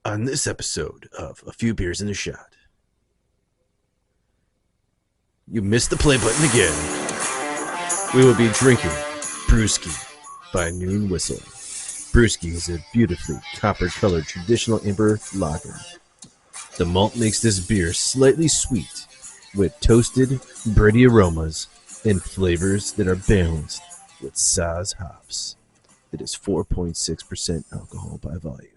On this episode of A Few Beers in a Shot, you missed the play button again. We will be drinking Bruski by Noon Whistle. Bruski is a beautifully copper-colored traditional amber lager. The malt makes this beer slightly sweet, with toasted, bready aromas and flavors that are balanced with Saaz hops. It is 4.6% alcohol by volume.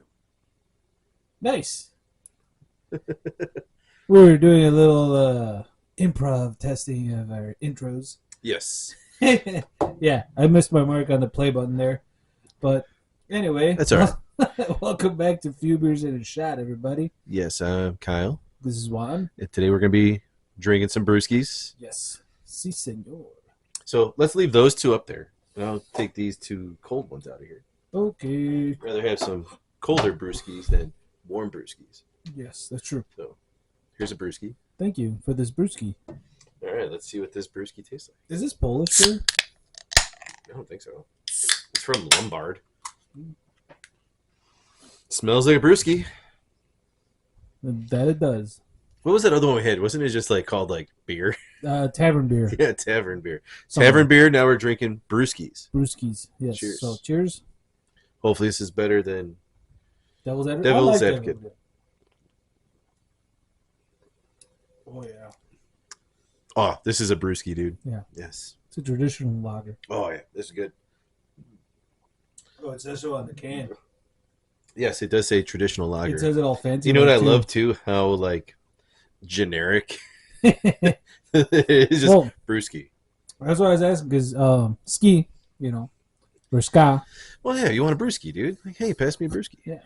Nice. We're doing a little improv testing of our intros. Yes. Yeah, I missed my mark on the play button there. But anyway. That's all right. Welcome back to Few Beers in a Shot, everybody. Yes, I'm Kyle. This is Juan. And today we're going to be drinking some brewskis. Yes. Si, senor. So let's leave those two up there. And I'll take these two cold ones out of here. Okay. I'd rather have some colder brewskis than warm brewskis. Yes, that's true. So here's a brewski. Thank you for this brewski. All right, let's see what this brewski tastes like. Is this Polish beer? I don't think so. It's from Lombard. Smells like a brewski. That it does. What was that other one we had? Wasn't it just like called like beer? Tavern beer. Yeah, tavern beer. Something. Tavern beer. Now we're drinking brewskis. Brewskis. Yes. Cheers. So cheers. Hopefully this is better than Devil's Advocate. Devil's I like Advocate. Devil's Oh, yeah. Oh, this is a brewski, dude. Yeah. Yes. It's a traditional lager. Oh yeah, this is good. Oh, it says so on the can. Yes, it does say traditional lager. It says it all fancy. You know what I too. love too? How like generic it's just Well, brewski. that's what I was asking because ski, or ska. Well, yeah, you want a brewski, dude? Like, hey, pass me a brewski. Yeah.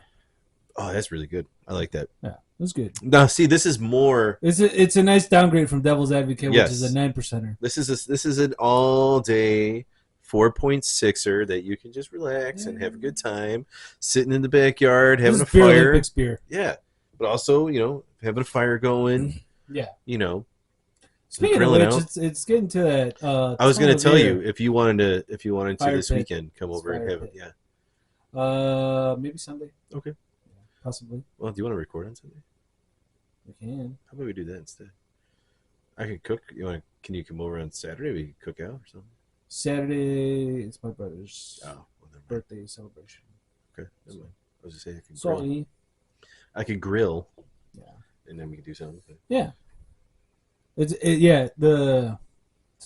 Oh, that's really good. I like that. Yeah, that's good. Now, see, this is more. It's a nice downgrade from Devil's Advocate, Yes. which is a 9%er. This is an all day 4.6er that you can just relax and have a good time, sitting in the backyard, having This a is Beer fire. Olympics beer. Yeah, but also having a fire going. Yeah. Speaking of Grilling which, out. it's getting to that. I was going time to tell of you year. if you wanted to Fire this pit. weekend come over and Fire have it. pit. Yeah. Maybe Sunday. Okay. Possibly. Well, do you want to record on Sunday? We can. How about we do that instead? I can cook. Can you come over on Saturday? We can cook out or something. Saturday, it's my brother's Oh, well, never mind. birthday celebration. Okay, never mind. I was just saying I could grill. Salty. I could grill, Yeah. and then we could do something. Yeah. It's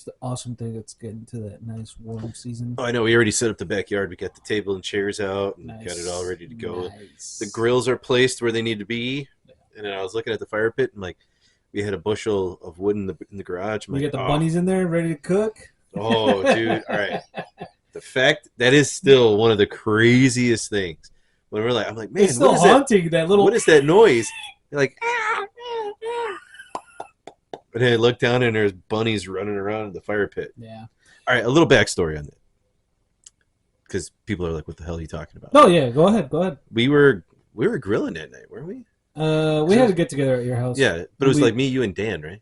the awesome thing that's getting to that nice warm season. Oh, I know. We already set up the backyard. We got the table and chairs out, and Nice. got it all ready to go. Nice. The grills are placed where they need to be, and then I was looking at the fire pit, and like we had a bushel of wood in the garage. I'm We like, got the bunnies in there ready to cook. Oh, dude! All right. The fact that is still one of the craziest things. When we're like, I'm like, man, It's still what is that? haunting that little. What is that noise? You're like, but then I look down and there's bunnies running around in the fire pit. Yeah. All right, a little backstory on that, because people are like, "What the hell are you talking about?" No, yeah. Go ahead. We were grilling that night, weren't we? We had to get together at your house. Yeah, but it was We- like me, you, and Dan, right?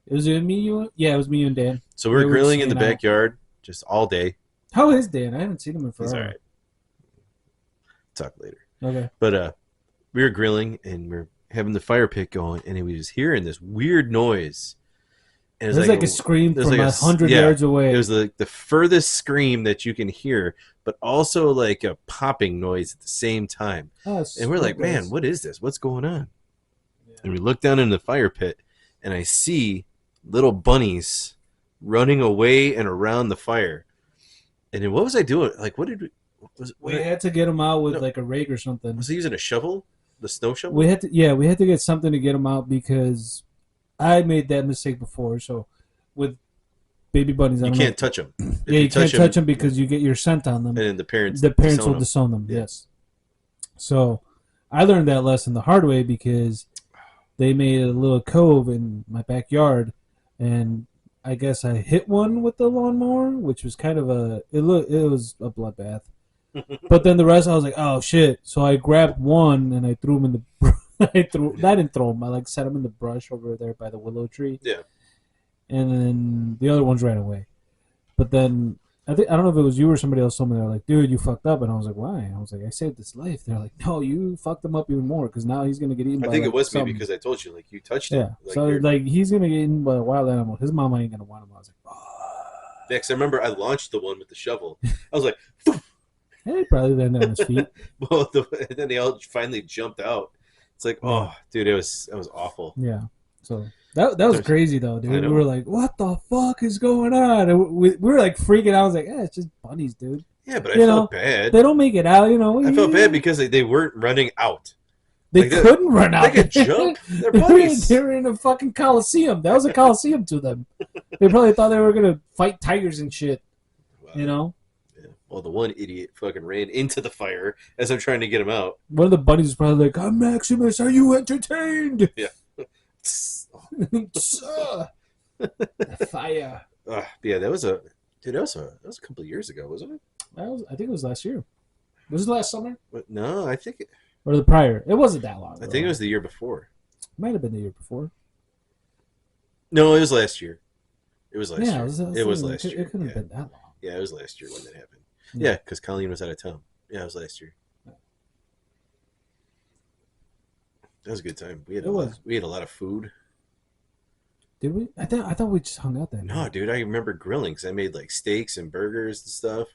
It was me, you. Yeah, it was me, you, and Dan. So we were We were grilling in the just hanging out. backyard just all day. How is Dan? I haven't seen him in He's forever. all right. Talk later. Okay. But we were grilling and we're having the fire pit going, and we was hearing this weird noise. And It was like a scream there's from like 100 yeah, yards away. It was like the furthest scream that you can hear, but also like a popping noise at the same time. Oh, And we're like, man, what is this? What's going on? And we look down in the fire pit, and I see little bunnies running away and around the fire. And then what was I doing? Like, what did we? We had to get him out with No. like a rake or something. Was he using a shovel? The snow shovel? We had to get something to get him out because I made that mistake before. So with baby bunnies, I You don't can't touch them. Yeah, you can't touch them because you get your scent on them. And then the parents will disown 'em. disown them. Yeah. Yes. So I learned that lesson the hard way because they made a little cove in my backyard, and I guess I hit one with the lawnmower, which was kind of it was a bloodbath. But then the rest, I was like, oh shit! So I grabbed one and I threw him in the. I didn't throw him. I like set him in the brush over there by the willow tree. Yeah. And then the other ones ran away. But then I don't know if it was you or somebody else told me, they're like, dude, you fucked up. And I was like, why? I was like, I saved his life. They're like, no, you fucked him up even more because now he's going to get eaten I by think it was something. me because I told you, like, you touched Yeah. him. Like, So, like, he's going to get eaten by a wild animal. His mama ain't going to want him. I was like, oh. Next, I remember I launched the one with the shovel. I was like, Hey, probably landed on his feet. well, and then they all finally jumped out. It's like, oh, dude, that was awful. Yeah. So that was crazy though, dude. We were like, what the fuck is going on? And we were like freaking out. I was like, it's just bunnies, dude. Yeah, but I felt bad. They don't make it out, I felt bad because they weren't running out. They couldn't run out. They could jump. They're bunnies. They were in a fucking coliseum. That was a coliseum to them. They probably thought they were gonna fight tigers and shit. Wow. You know. Well, the one idiot fucking ran into the fire as I'm trying to get him out. One of the bunnies was probably like, "I'm Maximus. Are you entertained?" Yeah. Fire. Yeah, that was a couple of years ago, wasn't it? I think it was last year. Was it last summer? No, I think or the prior. It wasn't that long ago. I think it was the year before. Might have been the year before. No, it was last year. It was last year. It was last year. It couldn't have been that long. Yeah, it was last year when that happened. Yeah, because Colleen was out of town. Yeah, it was last year. That was a good time. We had a lot of food. Did we? I thought we just hung out that night. No, dude, I remember grilling because I made like steaks and burgers and stuff.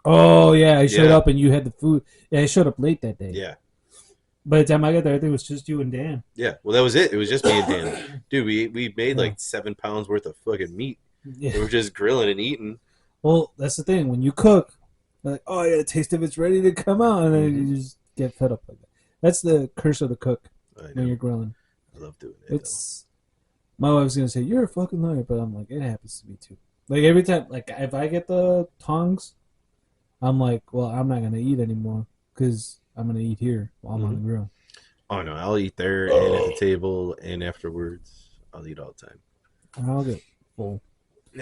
Oh yeah, I showed up and you had the food. Yeah, I showed up late that day. Yeah. By the time I got there, I think it was just you and Dan. Yeah, well, that was it. It was just me and Dan. Dude, we made like 7 pounds worth of fucking meat. Yeah. We were just grilling and eating. Well, that's the thing. When you cook, you're like, oh, I got a taste of it's ready to come out, and then you just get fed up like that. That's the curse of the cook when you're grilling. I love doing it. My wife's gonna say you're a fucking liar, but I'm like, it happens to me too. Like every time, like if I get the tongs, I'm like, well, I'm not gonna eat anymore because I'm gonna eat here while I'm on the grill. Oh no, I'll eat there and at the table and afterwards. I'll eat all the time. I'll get full.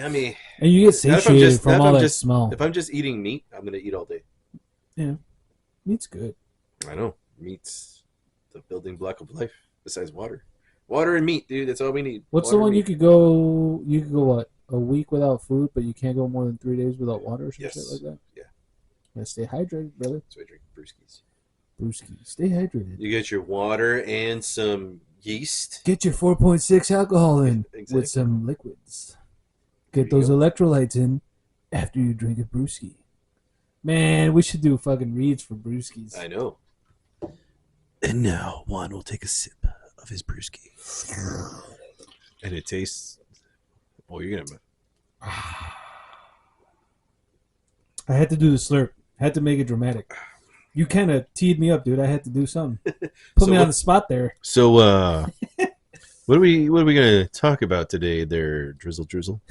I mean, and you get satiated from all that smell. If I'm just eating meat, I'm gonna eat all day. Yeah, meat's good. I know meat's the building block of life. Besides water, and meat, dude. That's all we need. What's the one you could go? You could go what? A week without food, but you can't go more than 3 days without water or some shit like that. Yeah. Gotta stay hydrated, brother. That's why I drink brewskis. Brewski, stay hydrated. You get your water and some yeast. Get your 4.6 alcohol in with some liquids. Get those electrolytes in after you drink a brewski. Man, we should do fucking reads for brewskis. I know. And now Juan will take a sip of his brewski. And it tastes... Oh, you're gonna... I had to do the slurp. I had to make it dramatic. You kind of teed me up, dude. I had to do something. Put me on the spot there. So, what are we gonna talk about today there, Drizzle Drizzle?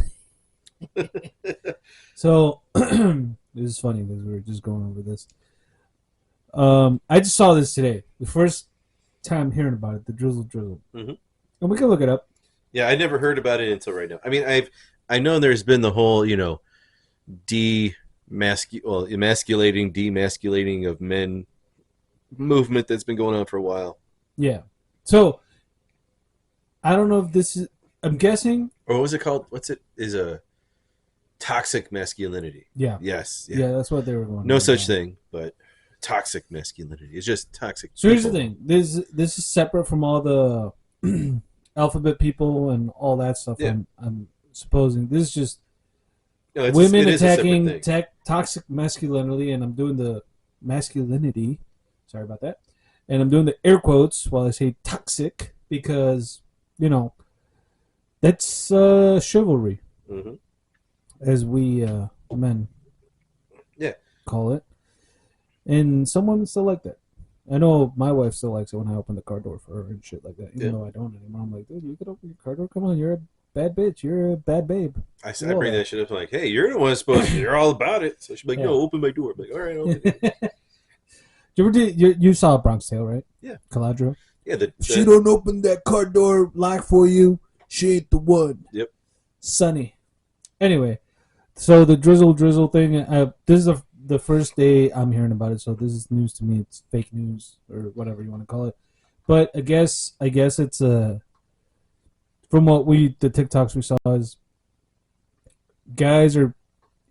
So this is funny because we were just going over this. I just saw this today. The first time hearing about it, the Drizzle Drizzle. Mm-hmm. And we can look it up. Yeah, I never heard about it until right now. I mean, I know there's been the whole, emasculating, demasculating of men movement that's been going on for a while. Yeah. So I don't know if this is. I'm guessing. Or what was it called? What's it? Is a toxic masculinity. Yeah. Yes. Yeah, that's what they were going. No such thing, but toxic masculinity. It's just toxic. So here's the thing. This is separate from all the alphabet people and all that stuff. Yeah. I'm supposing this is just women attacking toxic masculinity, and I'm doing the masculinity. Sorry about that. And I'm doing the air quotes while I say toxic because that's chivalry. Mm-hmm. As we men call it. And some women still like that. I know my wife still likes it when I open the car door for her and shit like that. Even though I don't anymore. I'm like, dude, you could open your car door? Come on, you're a bad bitch. You're a bad babe. I bring that shit up. I'm like, hey, you're the one supposed to. You're all about it. So she's like, no, open my door. I'm like, all right, open it. You saw Bronx Tale, right? Yeah. Caladro? Yeah. She don't open that car door lock for you. She ain't the one. Yep. Sunny. Anyway, so the Drizzle Drizzle thing, this is the first day I'm hearing about it, so this is news to me. It's fake news or whatever you want to call it. But I guess it's from what the TikToks we saw is guys are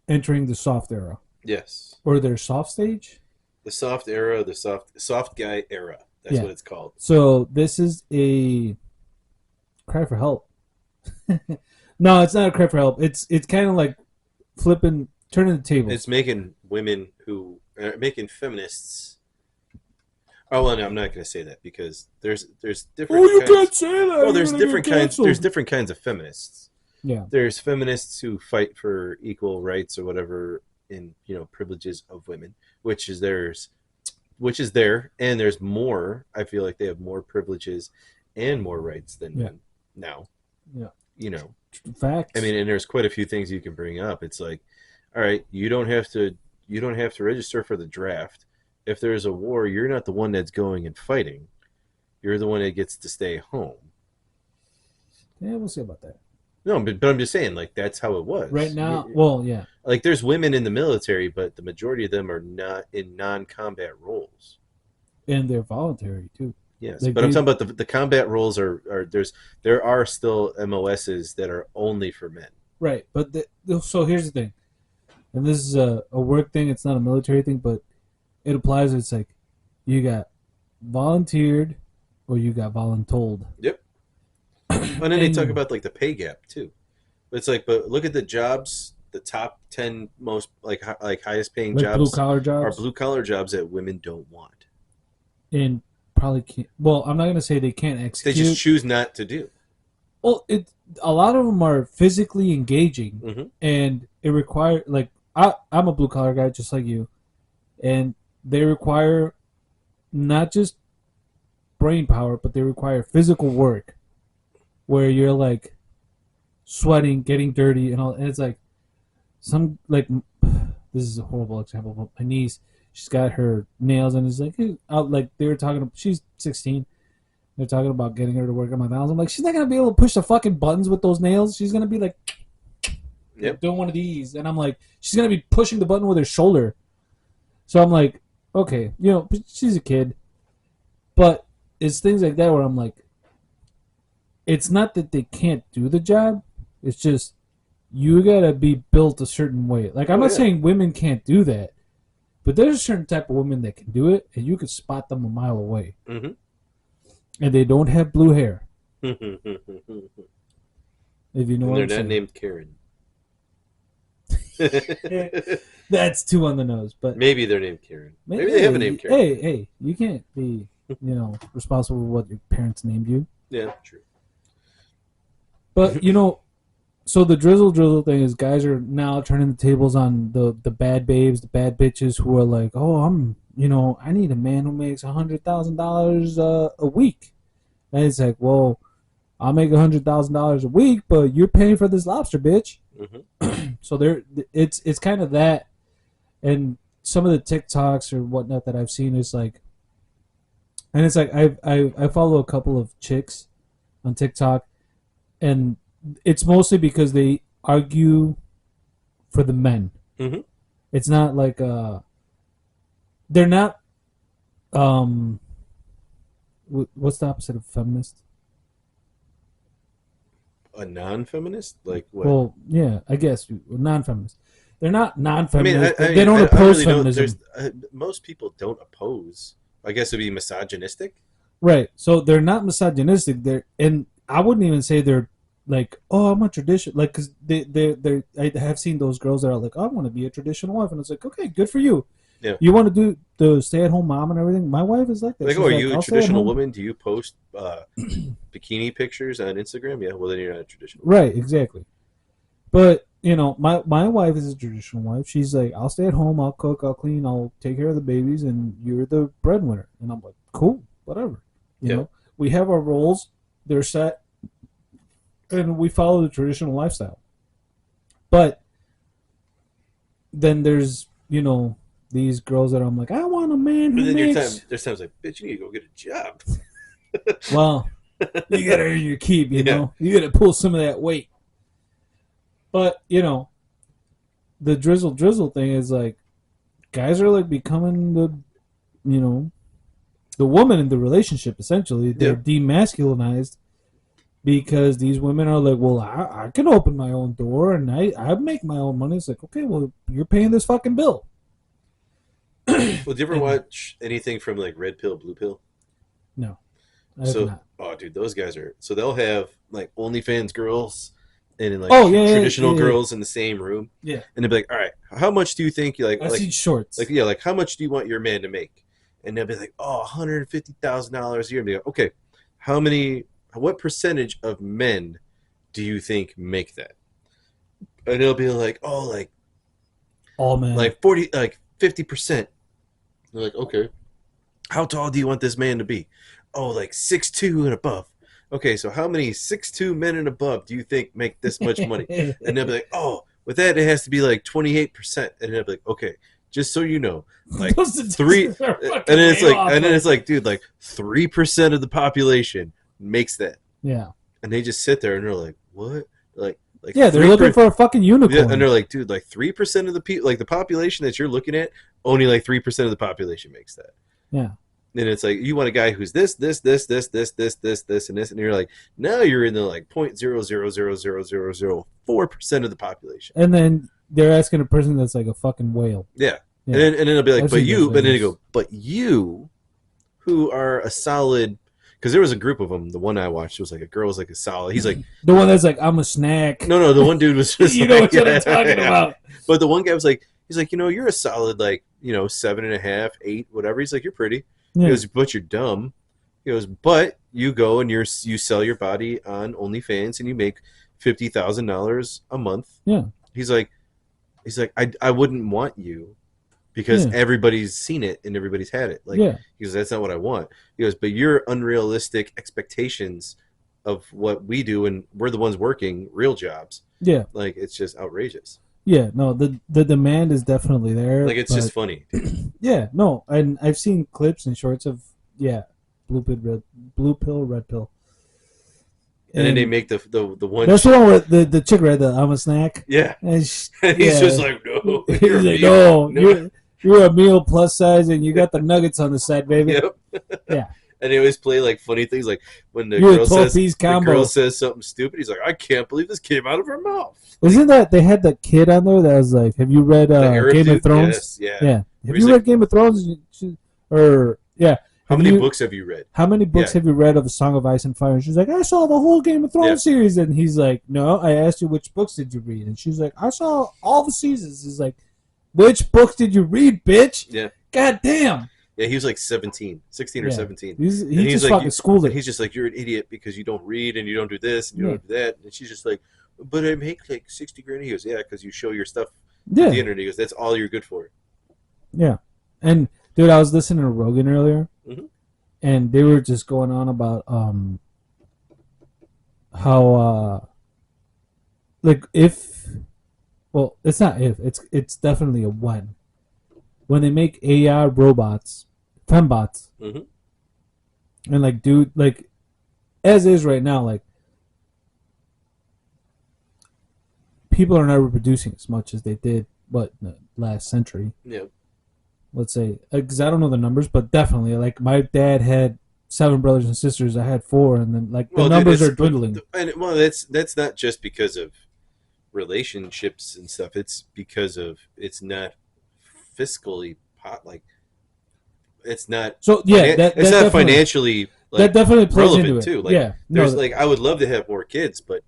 entering the soft era. Yes. Or their soft stage? The soft era, the soft guy era. That's what it's called. So this is a cry for help. No, it's not a cry for help. It's kind of like turning the tables. It's making women making feminists. Oh well, no, I'm not going to say that because there's different. Oh, you can't say that. Well, there's different kinds. There's different kinds of feminists. Yeah. There's feminists who fight for equal rights or whatever in privileges of women, which is there, and there's more. I feel like they have more privileges and more rights than men now. Yeah. Facts. I mean, and there's quite a few things you can bring up. It's like, all right, you don't have to register for the draft. If there's a war, you're not the one that's going and fighting. You're the one that gets to stay home. Yeah, we'll see about that. No, but I'm just saying, like, that's how it was. Right now, well, yeah. Like, there's women in the military, but the majority of them are not in non-combat roles. And they're voluntary, too. Yes, but I'm talking about the combat roles there are still MOSs that are only for men. Right, but so here's the thing. And this is a work thing, it's not a military thing, but it applies. It's like you got volunteered or you got voluntold. Yep. And then they talk about like the pay gap too. But it's like, but look at the jobs, the top 10 most like highest paying jobs, blue collar jobs, are blue collar jobs that women don't want. And probably can't. Well, I'm not going to say they can't execute. They just choose not to do. Well, a lot of them are physically engaging, and it requires like I'm a blue collar guy just like you, and they require not just brain power, but they require physical work, where you're like sweating, getting dirty, and all. And it's like some like this is a horrible example, but my niece, she's got her nails, and it's like out like they were talking. She's 16. They're talking about getting her to work on my nails. I'm like, she's not gonna be able to push the fucking buttons with those nails. She's gonna be like, doing one of these, and I'm like, she's gonna be pushing the button with her shoulder. So I'm like, okay, she's a kid, but it's things like that where I'm like, it's not that they can't do the job. It's just you gotta be built a certain way. Like I'm not saying women can't do that, but there's a certain type of women that can do it, and you can spot them a mile away. Mm-hmm. And they don't have blue hair. If you know what I'm saying. They're not named Karen. That's too on the nose, but maybe they're named Karen. Maybe they have a name Karen. Hey, you can't be, responsible for what your parents named you. Yeah, true. But so the drizzle drizzle thing is guys are now turning the tables on the bad babes, the bad bitches who are like, oh, I need a man who makes $100,000 a week. And it's like, well, I'll make $100,000 a week, but you're paying for this lobster, bitch. Mm-hmm. So it's kind of that, and some of the TikToks or whatnot that I've seen is like, and it's like I follow a couple of chicks on TikTok, and it's mostly because they argue for the men. Mm-hmm. It's not like they're not what's the opposite of feminist? A non-feminist? Like what? Well, yeah, I guess non-feminist. They're not non-feminist. They don't oppose feminism. Most people don't oppose. I guess it'd be misogynistic. Right. So they're not misogynistic. And I wouldn't even say they're like, oh, I'm a tradition. Like, because I have seen those girls that are like, oh, I want to be a traditional wife, and it's like, okay, good for you. Yeah. You want to do the stay-at-home mom and everything? My wife is like that. Like, are you a traditional woman? Do you post bikini pictures on Instagram? Yeah, well, then you're not a traditional woman. Right, exactly. But, my wife is a traditional wife. She's like, I'll stay at home, I'll cook, I'll clean, I'll take care of the babies, and you're the breadwinner. And I'm like, cool, whatever. You know, we have our roles, they're set, and we follow the traditional lifestyle. But then there's, these girls that I'm like, I want a man who makes... There's times like, bitch, you need to go get a job. Well, you got to earn your keep, you know? You got to pull some of that weight. But, the drizzle drizzle thing is like, guys are like becoming the woman in the relationship, essentially. They're demasculinized. because these women are like, well, I can open my own door and I make my own money. It's like, okay, well, you're paying this fucking bill. Well, do you ever watch anything from like Red Pill, Blue Pill? No, I have So, not. oh, dude, those guys are. So they'll have like OnlyFans girls and then like traditional girls in the same room. Yeah. And they'll be like, all right, how much do you think you like? I see shorts. Like, yeah, like how much do you want your man to make? And they'll be like, oh, $150,000 a year. And be like, okay, what percentage of men do you think make that? And it'll be like, oh, like all men, like 40, like 50%. They're like, okay, how tall do you want this man to be? Oh, like 6'2" and above. Okay, so how many 6'2" men and above do you think make this much money? And they'll be like, oh, with that it has to be like 28%. And they'll be like, okay, just so you know, like three, and then it's like, dude, like 3% of the population makes that. Yeah. And they just sit there and they're like, what? Like yeah, they're looking for a fucking unicorn. Yeah, and they're like, dude, like 3% of the people, like the population that you're looking at, only like 3% of the population makes that. Yeah. And it's like, you want a guy who's this, and this, and you're like, now you're in the like 0.0000004% of the population. And then they're asking a person that's like a fucking whale. Yeah. And then it'll be like, but then they go, but you, who are a solid, because there was a group of them. The one I watched was like a girl was like a solid. He's like the one that's like, I'm a snack. No, the one dude was just you know what I'm talking about. But the one guy was like, he's like, you're a solid like 7.5, 8, whatever. He's like, you're pretty. Yeah. He goes, but you're dumb. He goes, but you go and you sell your body on OnlyFans and you make $50,000 a month. Yeah. He's like, I wouldn't want you because everybody's seen it and everybody's had it. Like, he goes, that's not what I want. He goes, but your unrealistic expectations of what we do, and we're the ones working real jobs. Yeah. Like, it's just outrageous. Yeah, no, the demand is definitely there. Like, it's just funny. Yeah, no, and I've seen clips and shorts of blue pill, red pill. And then they make the one. That's the one where the chick read the I'm a snack. Yeah. And he's just like, no. He's like, no, you're a meal plus size and you got the nuggets on the side, baby. Yep. Yeah. And they always play like funny things, like when the girl says something stupid, he's like, I can't believe this came out of her mouth. Wasn't that they had the kid on there that was like, have you read Game of Thrones? Yes, yeah. Have you read Game of Thrones? How many books have you read? How many books have you read of A Song of Ice and Fire? And she's like, I saw the whole Game of Thrones series. And he's like, no, I asked you which books did you read? And she's like, I saw all the seasons. He's like, which books did you read, bitch? Yeah. God damn. Yeah, he was like 16 or 17. He's just like, fucking schooled it. He's just like, you're an idiot because you don't read and you don't do this and you don't do that. And she's just like, but I make like $60,000. He goes, yeah, because you show your stuff on the internet. He goes, that's all you're good for. Yeah. And, dude, I was listening to Rogan earlier, and they were just going on about how, like, well, it's not if, it's definitely a when. When they make AI robots, fembots, and like, dude, like, as is right now, like, people are not reproducing as much as they did, in the last century. Yeah. Let's say, because I don't know the numbers, but definitely, like, my dad had 7 brothers and sisters. I had 4, and then like the numbers are dwindling. And that's not just because of relationships and stuff. It's because of it's not fiscally like it's not. So yeah, it's not financially. Like, that definitely plays relevant into it too. Like, there's like I would love to have more kids, but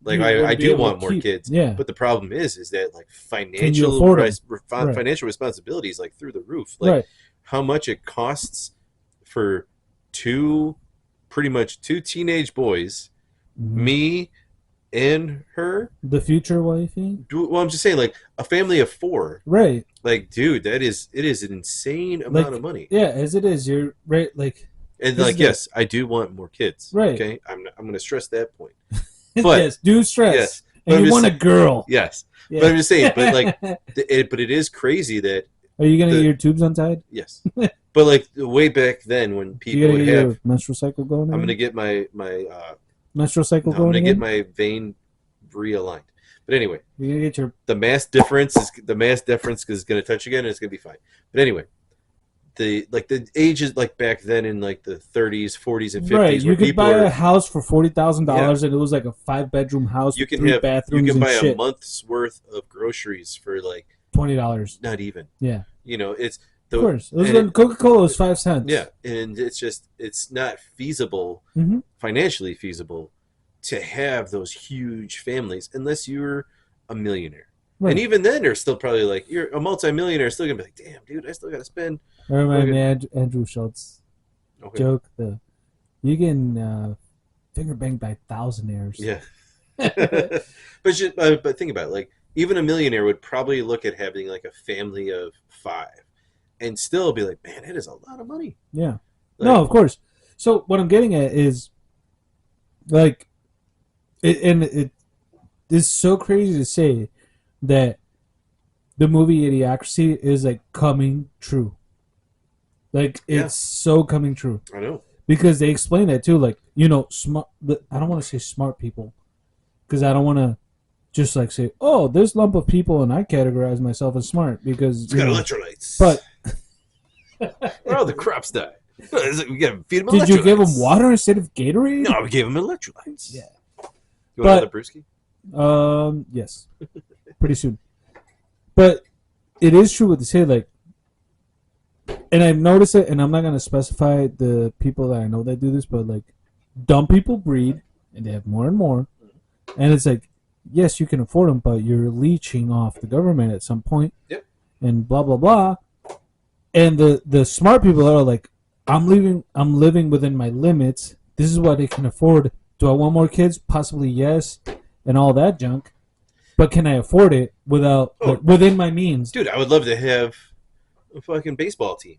like I do want more kids. Yeah. But the problem is that like financial responsibility is like through the roof. Like how much it costs for pretty much two teenage boys, me and her, the future wifey. Well, I'm just saying, like a family of 4, right? Like, dude, it is an insane amount of money. Yeah, as it is, you're right. Like, and like, yes, I do want more kids. Right. Okay, I'm going to stress that point. But yes, do stress. Yes, and you want a girl. Yes, yeah. But I'm just saying. But like, but it is crazy that. Are you gonna get your tubes untied? Yes. But like way back then, when people would have your menstrual cycle going, I'm gonna get my menstrual cycle going. I'm gonna get my vein realigned. But anyway, you're gonna get your the mass difference is gonna touch again, and it's gonna be fine. But anyway, the ages like back then in like the 30s, 40s, and 50s, Right, where you could people buy are, a house for $40,000, and it was like a 5-bedroom house you with can 3 have you bathrooms can and buy a shit. month's worth of groceries for like $20. not even. Yeah, You know, it's of course. It was and when Coca-Cola was 5 cents. yeah, and it's not feasible, Mm-hmm. financially feasible, to have those huge families unless you're a millionaire. Right. And even then, they're still probably like, you're a multimillionaire, still gonna be like, damn, dude, I still gotta spend. Remember me, Andrew Schultz joke? You can finger banged by thousandaires. Yeah. But think about it. Like, even a millionaire would probably look at having like a family of 5 and still be like, man, that is a lot of money. Yeah. Like, no, of course. So what I'm getting at is, like, it is so crazy to say that the movie Idiocracy is like coming true. Like, it's so coming true. I know. Because they explain that too. Like, you know, smart. I don't want to say smart people, because I don't want to just like say, oh, this lump of people, and I categorize myself as smart because it's got electrolytes. But where all the crops die? We gotta feed them. Did you give them water instead of Gatorade? No, we gave them electrolytes. Yeah. You want another brewski? Yes. Pretty soon. But it is true what they say, like, and I've noticed it, and I'm not going to specify the people that I know that do this, but, like, dumb people breed, and they have more and more, and it's like, yes, you can afford them, but you're leeching off the government at some point, yep, and blah, blah, blah, and the smart people are like, I'm living within my limits, this is what I can afford. Do I want more kids? Possibly yes, and all that junk. But can I afford it without within my means? Dude, I would love to have a fucking baseball team.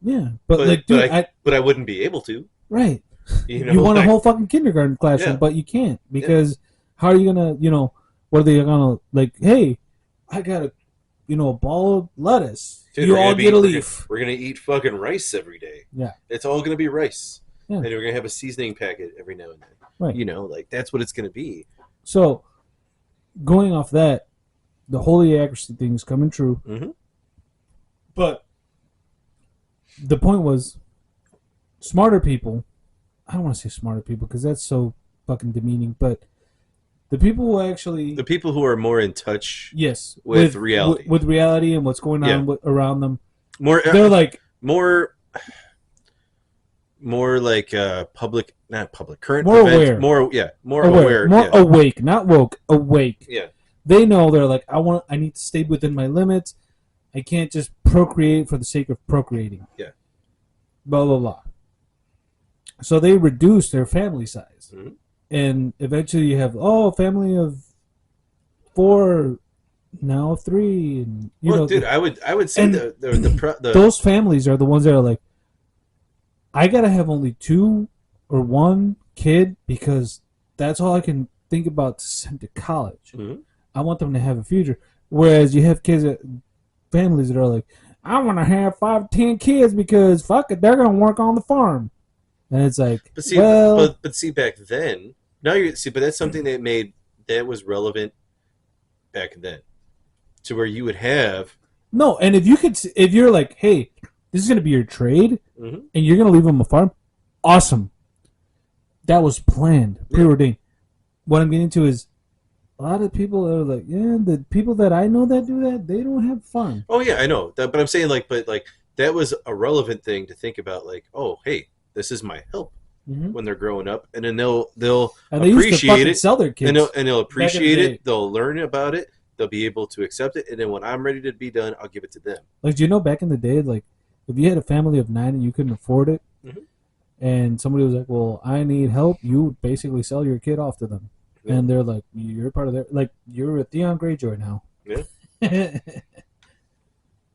Yeah, but like, dude, but I wouldn't be able to. Right. You know, you want a whole fucking kindergarten classroom, but you can't because how are you gonna? You know, what are they gonna like? Hey, I got a ball of lettuce. Dude, you all get a leaf. We're gonna eat fucking rice every day. Yeah, it's all gonna be rice. Yeah. And we're gonna have a seasoning packet every now and then. Right. You know, like that's what it's gonna be. So, going off that, the holy accuracy thing is coming true. Mm-hmm. But the point was, smarter people. I don't want to say smarter people because that's so fucking demeaning. But the people who are more in touch, yes, with reality, with reality and what's going on around them. They're like more like not public, current more events, aware, more aware, more awake, not woke, awake. Yeah, they know they're like, I need to stay within my limits. I can't just procreate for the sake of procreating. Yeah, blah blah blah. So they reduce their family size, mm-hmm. and eventually you have a family of 4, now 3, and dude, I would say those families are the ones that are like, I gotta have only 2 or 1 kid because that's all I can think about to send to college. Mm-hmm. I want them to have a future. Whereas you have families that are like, I want to have 5, 10 kids because fuck it, they're gonna work on the farm. And it's like, but see, back then, but that's something that was relevant back then, to where you would have and if you're like, hey, this is gonna be your trade, mm-hmm. and you're gonna leave them a farm, awesome. That was planned, preordained. What I'm getting to is, a lot of people are like, the people that I know that do that, they don't have fun. Oh yeah, I know that, but I'm saying but that was a relevant thing to think about. Like, oh hey, this is my help when they're growing up, and then they'll and they appreciate it. Sell their kids, and they'll appreciate it. They'll learn about it. They'll be able to accept it, and then when I'm ready to be done, I'll give it to them. Like, do you know back in the day, like if you had a family of 9 and you couldn't afford it, mm-hmm. and somebody was like, "Well, I need help," you would basically sell your kid off to them, and they're like, "You're part of their you're a Theon Greyjoy now." Yeah.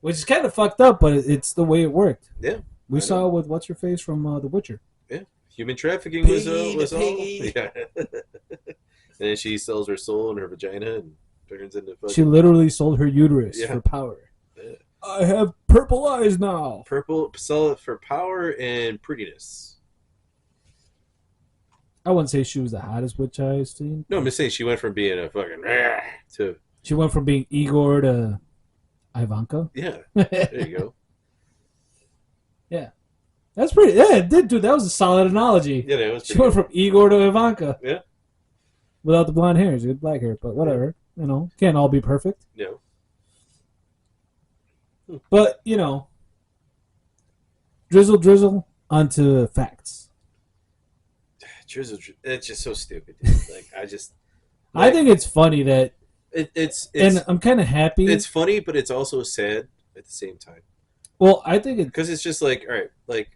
Which is kind of fucked up, but it's the way it worked. Yeah. We saw with what's her face from The Witcher. Yeah. Human trafficking was all. Yeah. And then she sells her soul and her vagina and turns into fucking... She literally sold her uterus for power. Yeah. I have purple eyes now. Sell it for power and prettiness. I wouldn't say she was the hottest witch I've seen. No, I'm just saying she went from being a fucking to... She went from being Igor to Ivanka. Yeah. There you go. That's pretty. Yeah, it did, dude. That was a solid analogy. Yeah, it was. She went from Igor to Ivanka. Yeah. Without the blonde hair, she had black hair, but whatever. You know, can't all be perfect. No. But drizzle, drizzle onto facts. Drizzle, it's just so stupid, dude. Like I think it's funny that it's and I'm kind of happy. It's funny, but it's also sad at the same time. Well, I think because it's just like, all right, like.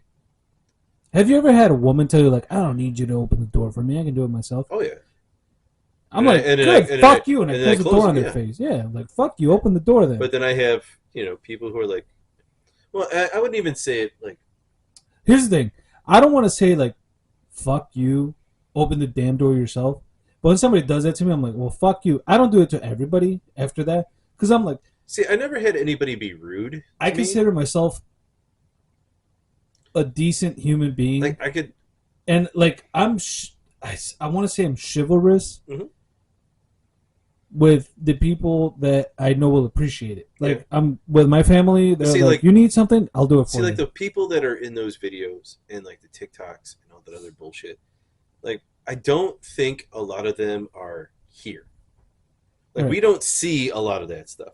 Have you ever had a woman tell you like, "I don't need you to open the door for me. I can do it myself"? Oh yeah. I'm like, good, fuck you, and I close the door on their face. Yeah, like fuck you, open the door then. But then I have people who are like, well, I wouldn't even say it like. Here's the thing, I don't want to say like, fuck you, open the damn door yourself. But when somebody does that to me, I'm like, well, fuck you. I don't do it to everybody after that because I'm like, see, I never had anybody be rude. I consider myself a decent human being. Like I could, and like I want to say I'm chivalrous. Mm-hmm. With the people that I know will appreciate it. Like, I'm with my family, they're like, you need something, I'll do it for you. See, like, the people that are in those videos and, like, the TikToks and all that other bullshit, like, I don't think a lot of them are here. Like, we don't see a lot of that stuff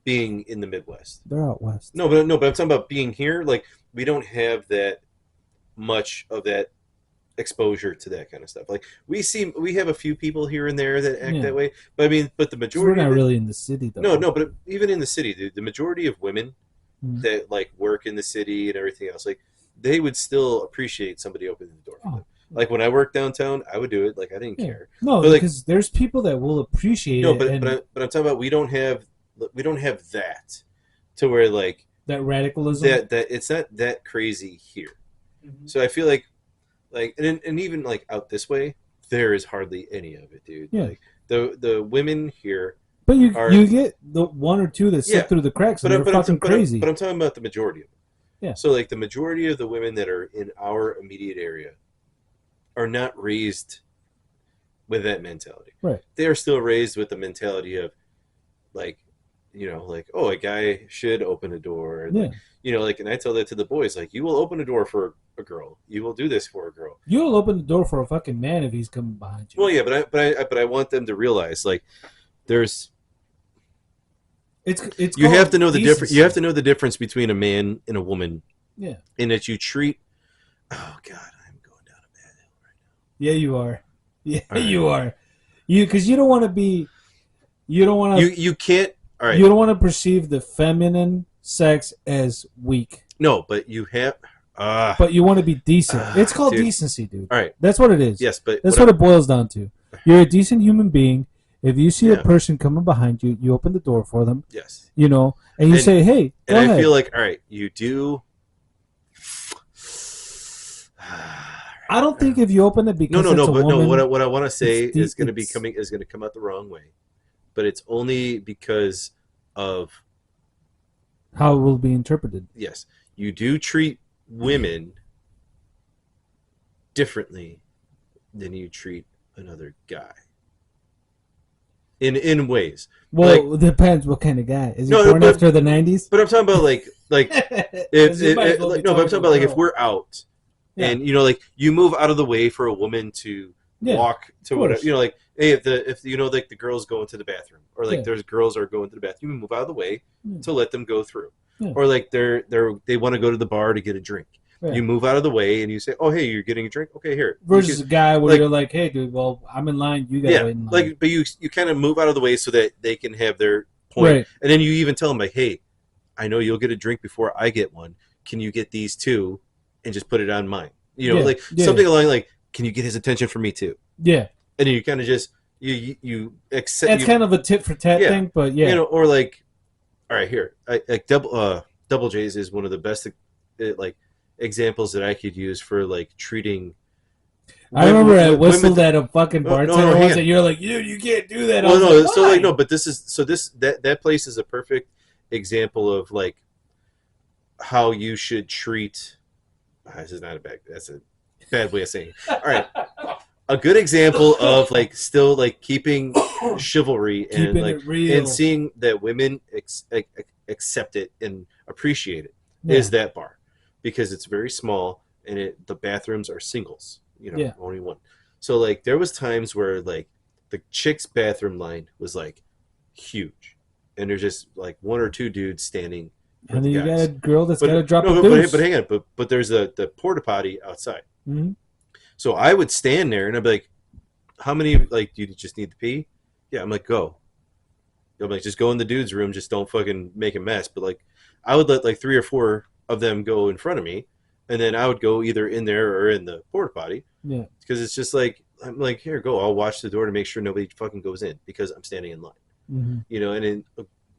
being in the Midwest. They're out west. No, but I'm talking about being here. Like, we don't have that much of that exposure to that kind of stuff. Like we have a few people here and there that act that way, but I mean, but the majority. We're not really in the city though. No, but even in the city, dude, the majority of women that like work in the city and everything else, like they would still appreciate somebody opening the door for them. Like when I worked downtown, I would do it. Like I didn't care. No, but because there's people that will appreciate it. No, but I'm talking about we don't have that to where like that radicalism. That it's not that crazy here. Mm-hmm. So I feel like and even like out this way, there is hardly any of it, dude. Yeah. Like the women here. But you get the one or two that slip through the cracks and they're fucking crazy. But I'm talking about the majority of them. Yeah. So like the majority of the women that are in our immediate area are not raised with that mentality. Right. They are still raised with the mentality of like, like, oh, a guy should open a door. And like, like, and I tell that to the boys, like, you will open a door for a girl. You will do this for a girl. You'll open the door for a fucking man if he's coming behind you. Well, yeah, but I want them to realize, like, there's. It's you have to know the difference. You have to know the difference between a man and a woman. Yeah. In that you treat. Oh God, I'm going down a bad hill right now. Yeah, you are. Yeah, right. You are. Because you don't want to be. You don't want to. You can't. All right. You don't want to perceive the feminine sex as weak. No, but you have. But you want to be decent. It's called decency, dude. All right. That's what it is. Yes, but that's what it boils down to. You're a decent human being. If you see a person coming behind you, you open the door for them. Yes. And you say, "Hey, go ahead." I feel like, all right, you do. I don't think if you open it because what I want to say is going to come out the wrong way, but it's only because of how it will be interpreted. Yes, you do treat women differently than you treat another guy. In ways. Well, it depends what kind of guy. Is he born after the 90s? But I'm talking about like but I'm talking about like if we're out and like you move out of the way for a woman to walk to whatever, like hey, if like the girls go into the bathroom or like there's girls are going to the bathroom, you move out of the way to let them go through. Yeah. Or like they want to go to the bar to get a drink. Yeah. You move out of the way and you say, "Oh, hey, you're getting a drink. Okay, here." Versus a guy where you're like, "Hey, dude, well, I'm in line. You gotta wait in line." Like, but you kind of move out of the way so that they can have their point, right. And then you even tell them like, "Hey, I know you'll get a drink before I get one. Can you get these two, and just put it on mine?" Something along like, "Can you get his attention for me too?" Yeah, and then you kind of just you accept. It's kind of a tit for tat thing, but or like, all right, here, like Double J's is one of the best examples that I could use for like treating. I remember I whistled at a fucking bartender once, and you're like, "Dude, you can't do that." Well, no, so like no, but that place is a perfect example of like how you should treat. This is not a bad. That's a bad way of saying it. All right, a good example of like still like keeping chivalry and like and seeing that women accept it and appreciate it is that bar. because it's very small and the bathrooms are singles, Yeah. only one. So like there was times where like the chicks' bathroom line was like huge, and there's just like one or two dudes standing for And the then you got a guys. girl that's got to But drop no, a but deuce. hang on, but there's the porta potty outside. Mm-hmm. So I would stand there and I'd be like, "How many like do you just need to pee?" Yeah, I'm like, "Go." I'm like, "Just go in the dude's room. Just don't fucking make a mess." But like, I would let like 3 or 4 of them go in front of me, and then I would go either in there or in the porta potty. Yeah. Because it's just like I'm like, "Here, go. I'll watch the door to make sure nobody fucking goes in because I'm standing in line." Mm-hmm. And then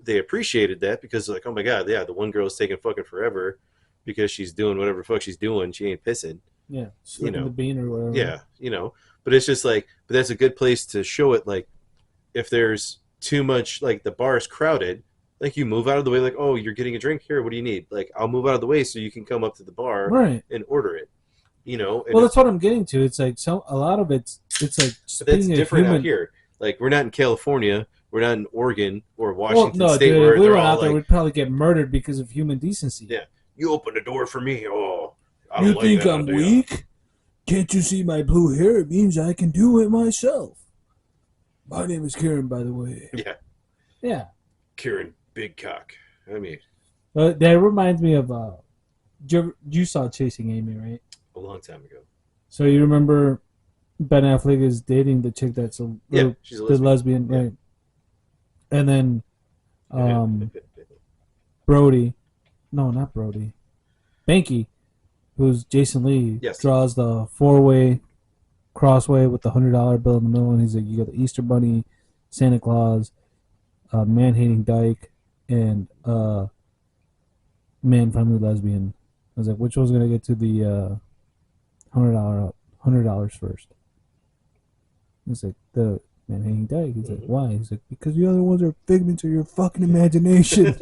they appreciated that because like, oh my god, yeah, the one girl's taking fucking forever because she's doing whatever the fuck she's doing. She ain't pissing. Yeah. Slipping the know, bean or whatever. yeah, but it's just like, but that's a good place to show it. Like, if there's too much, like the bar is crowded, like you move out of the way. Like, oh, you're getting a drink here. What do you need? Like, I'll move out of the way so you can come up to the bar Right. and order it. And well, that's what I'm getting to. It's like a lot of it's like but that's different human... out here. Like, we're not in California. We're not in Oregon or Washington no, State. dude, Where if we they're were all out there, like, we'd probably get murdered because of human decency. yeah, you open the door for me. Oh, I You don't think like that I'm idea. weak? Can't you see my blue hair? It means I can do it myself. My name is Karen, by the way. Yeah, Yeah. Karen, big cock. I mean, That reminds me of you saw Chasing Amy, right? a long time ago. So you remember Ben Affleck is dating the chick that's she's a the lesbian. lesbian, right? And then Brody, no, not Brody, Banky, who's Jason Lee, Yes. draws the 4-way crossway with the $100 bill in the middle, and he's like, you got the Easter Bunny, Santa Claus, man-hating dyke, and man-friendly lesbian. I was like, which one's gonna get to the $100 first? He's like, the man-hating dyke. He's like, why? He's like, because the other ones are figments of your fucking imagination.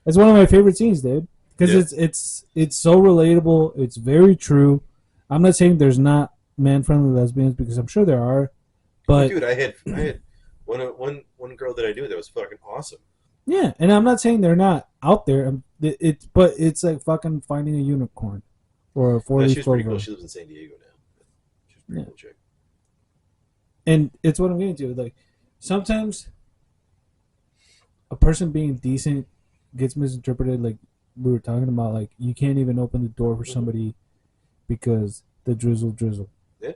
It's one of my favorite scenes, dude, because it's so relatable. It's very true. I'm not saying there's not man-friendly lesbians, because I'm sure there are, but dude, I had one girl that I knew that was fucking awesome. yeah, and I'm not saying they're not out there. But it's like fucking finding a unicorn or a 4-leaf She's pretty clover. cool. She lives in San Diego now. She's a pretty cool chick. And it's what I'm getting to. Like, sometimes a person being decent gets misinterpreted. Like we were talking about, like you can't even open the door for somebody because the drizzle drizzle. Yeah.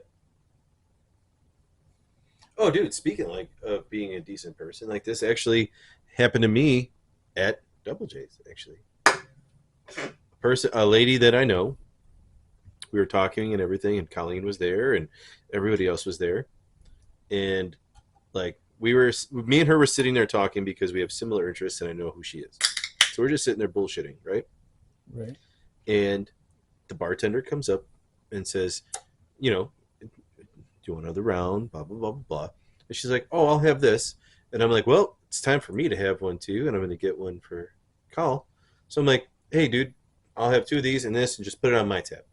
Oh, dude, speaking like of being a decent person, like this actually happened to me at Double J's. Actually, a lady that I know, we were talking and everything, and Colleen was there, and everybody else was there, and like me and her were sitting there talking because we have similar interests, and I know who she is. So we're just sitting there bullshitting, right? Right. And the bartender comes up and says, do you want another round? Blah, blah, blah, blah, blah. And she's like, oh, I'll have this. And I'm like, well, it's time for me to have one too. And I'm going to get one for Carl. So I'm like, hey, dude, I'll have 2 of these and this and just put it on my tab.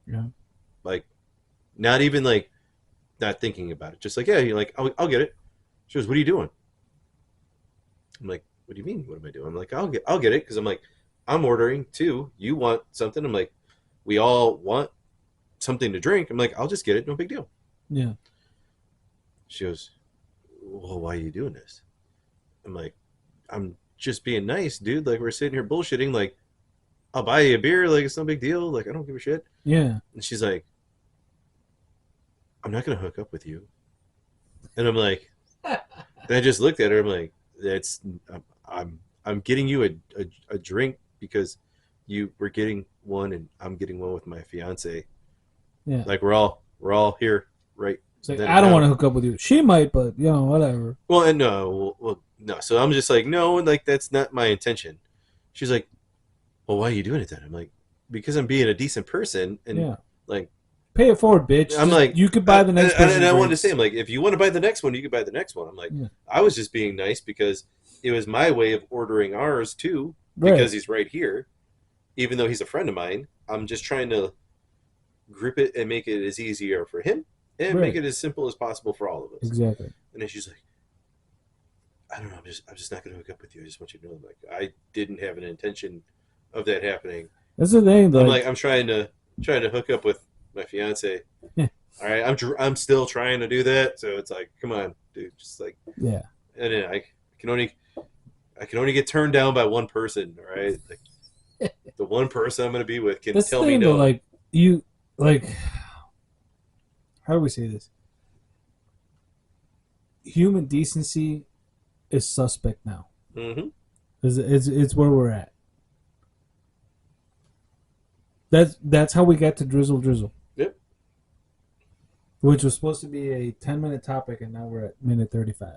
Yeah. Like, not even like, not thinking about it. Just like, yeah, you're like, I'll get it. She goes, what are you doing? I'm like, what do you mean? What am I doing? I'm like, I'll get it. Cause I'm like, I'm ordering too. You want something? I'm like, we all want something to drink. I'm like, I'll just get it. No big deal. Yeah. She goes, well, why are you doing this? I'm like, I'm just being nice, dude. Like, we're sitting here bullshitting. Like, I'll buy you a beer. Like, it's no big deal. Like, I don't give a shit. Yeah. And she's like, I'm not going to hook up with you. And I'm like, then I just looked at her. I'm like, I'm getting you a drink because you were getting one and I'm getting one with my fiance. Yeah. Like, we're all here, right? It's like, I don't want to hook up with you. She might, but whatever. Well, and no. So I'm just like, no, like that's not my intention. She's like, well, why are you doing it then? I'm like, because I'm being a decent person, and like, pay it forward, bitch. I'm like, you could buy the next person. And I wanted to say, I'm like, if you want to buy the next one, you can buy the next one. I'm like, I was just being nice because it was my way of ordering ours too, because he's right here, even though he's a friend of mine. I'm just trying to group it and make it as easier for him and make it as simple as possible for all of us. Exactly. And then she's like, I don't know, I'm just not going to hook up with you. I just want you to know, like, I didn't have an intention of that happening. That's the thing. I'm trying to hook up with my fiance. All right, I'm still trying to do that. So it's like, come on, dude, just like yeah. And then I can only get turned down by one person. All right, like, the one person I'm going to be with can That's tell the me thing, no. though, like you like. How do we say this? Human decency is suspect now. Mm-hmm. It's where we're at. That's how we got to Drizzle Drizzle. Yep. Which was supposed to be a 10-minute topic, and now we're at minute 35.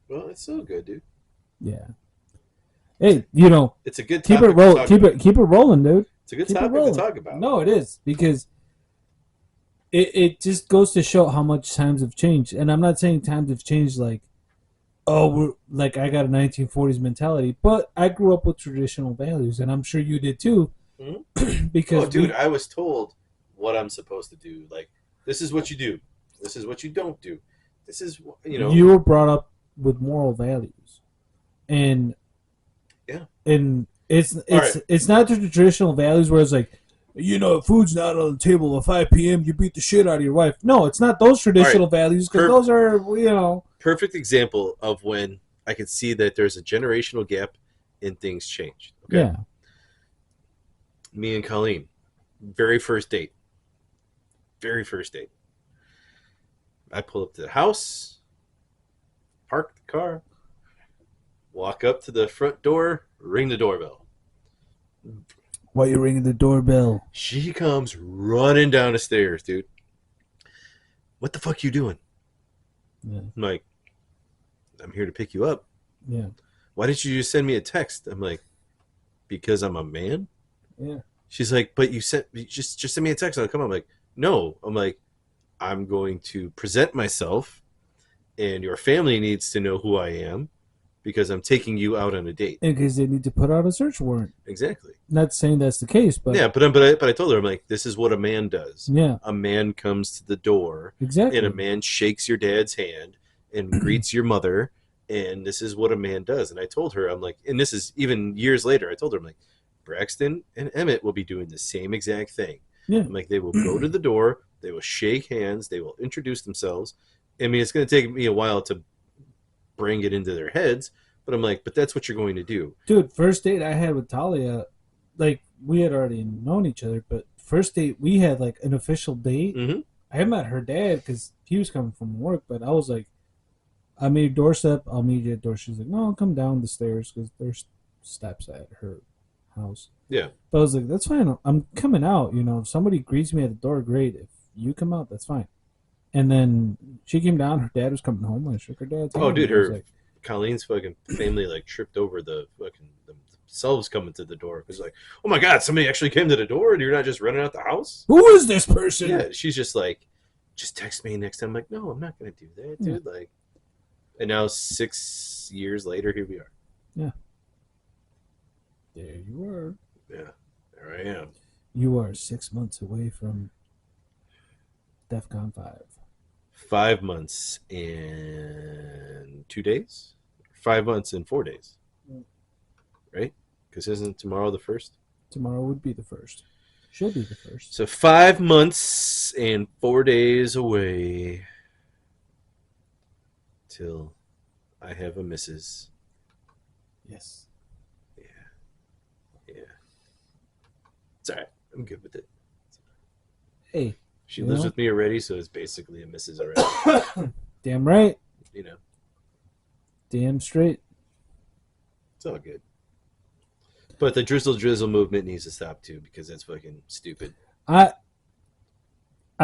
Well, it's so good, dude. Yeah. Hey, you know, It's a good keep topic it roll, to talk keep about. it rolling, dude. It's a good Keep it topic to rolling. talk about. No, it is, because it just goes to show how much times have changed. And I'm not saying times have changed like, oh, we're like, I got a 1940s mentality, but I grew up with traditional values, and I'm sure you did too. Mm-hmm. Because dude, I was told what I'm supposed to do. Like, this is what you do. This is what you don't do. This is, you were brought up with moral values, and yeah, and it's right. It's not the traditional values where it's like, if food's not on the table at 5 p.m., you beat the shit out of your wife. No, it's not those traditional values, because those are, perfect example of when I can see that there's a generational gap and things change. Okay. Yeah. Me and Colleen, very first date. I pull up to the house, park the car, walk up to the front door, ring the doorbell. Why are you ringing the doorbell? She comes running down the stairs, dude. What the fuck you doing? Yeah. I'm like, I'm here to pick you up. Yeah. Why didn't you just send me a text? I'm like, because I'm a man? Yeah. She's like, but you sent just send me a text. I'll come. I'm like, no. I'm like, I'm going to present myself, and your family needs to know who I am, because I'm taking you out on a date. In case they need to put out a search warrant. Exactly. Not saying that's the case, but yeah, but I told her, I'm like, this is what a man does. Yeah. A man comes to the door. Exactly. And a man shakes your dad's hand and greets your mother, and this is what a man does. And I told her, I'm like, and this is even years later, I told her, I'm like, Braxton and Emmett will be doing the same exact thing. Yeah. I'm like, they will go to the door, they will shake hands, they will introduce themselves. I mean, it's going to take me a while to bring it into their heads, but I'm like, but that's what you're going to do. Dude, first date I had with Talia, like, we had already known each other, but first date we had like an official date. Mm-hmm. I met her dad because he was coming from work, but I was like, I made doorstep, I'll meet you at door. She's like, no, I'll come down the stairs because there's steps at her house. Yeah. But I was like, that's fine. I'm coming out. If somebody greets me at the door, great. If you come out, that's fine. And then she came down. Her dad was coming home. I shook her dad's hand. Oh, dude, Colleen's fucking family like tripped over the fucking themselves coming to the door. Because like, oh my God, somebody actually came to the door and you're not just running out the house? Who is this person? Yeah, she's just like, just text me next time. I'm like, no, I'm not going to do that, dude. Yeah. Like, and now 6 years later, here we are. Yeah. There you are. Yeah, there I am. You are 6 months away from DEFCON 5. 5 months and 2 days? 5 months and 4 days. Right? Because isn't tomorrow the 1st? Tomorrow would be the 1st. Should be the 1st. So 5 months and 4 days away till I have a missus. Yes. Yeah. It's all right. I'm good with it. Hey. She lives with me already, so it's basically a missus already. Damn right. Damn straight. It's all good. But the Drizzle Drizzle movement needs to stop too, because that's fucking stupid. I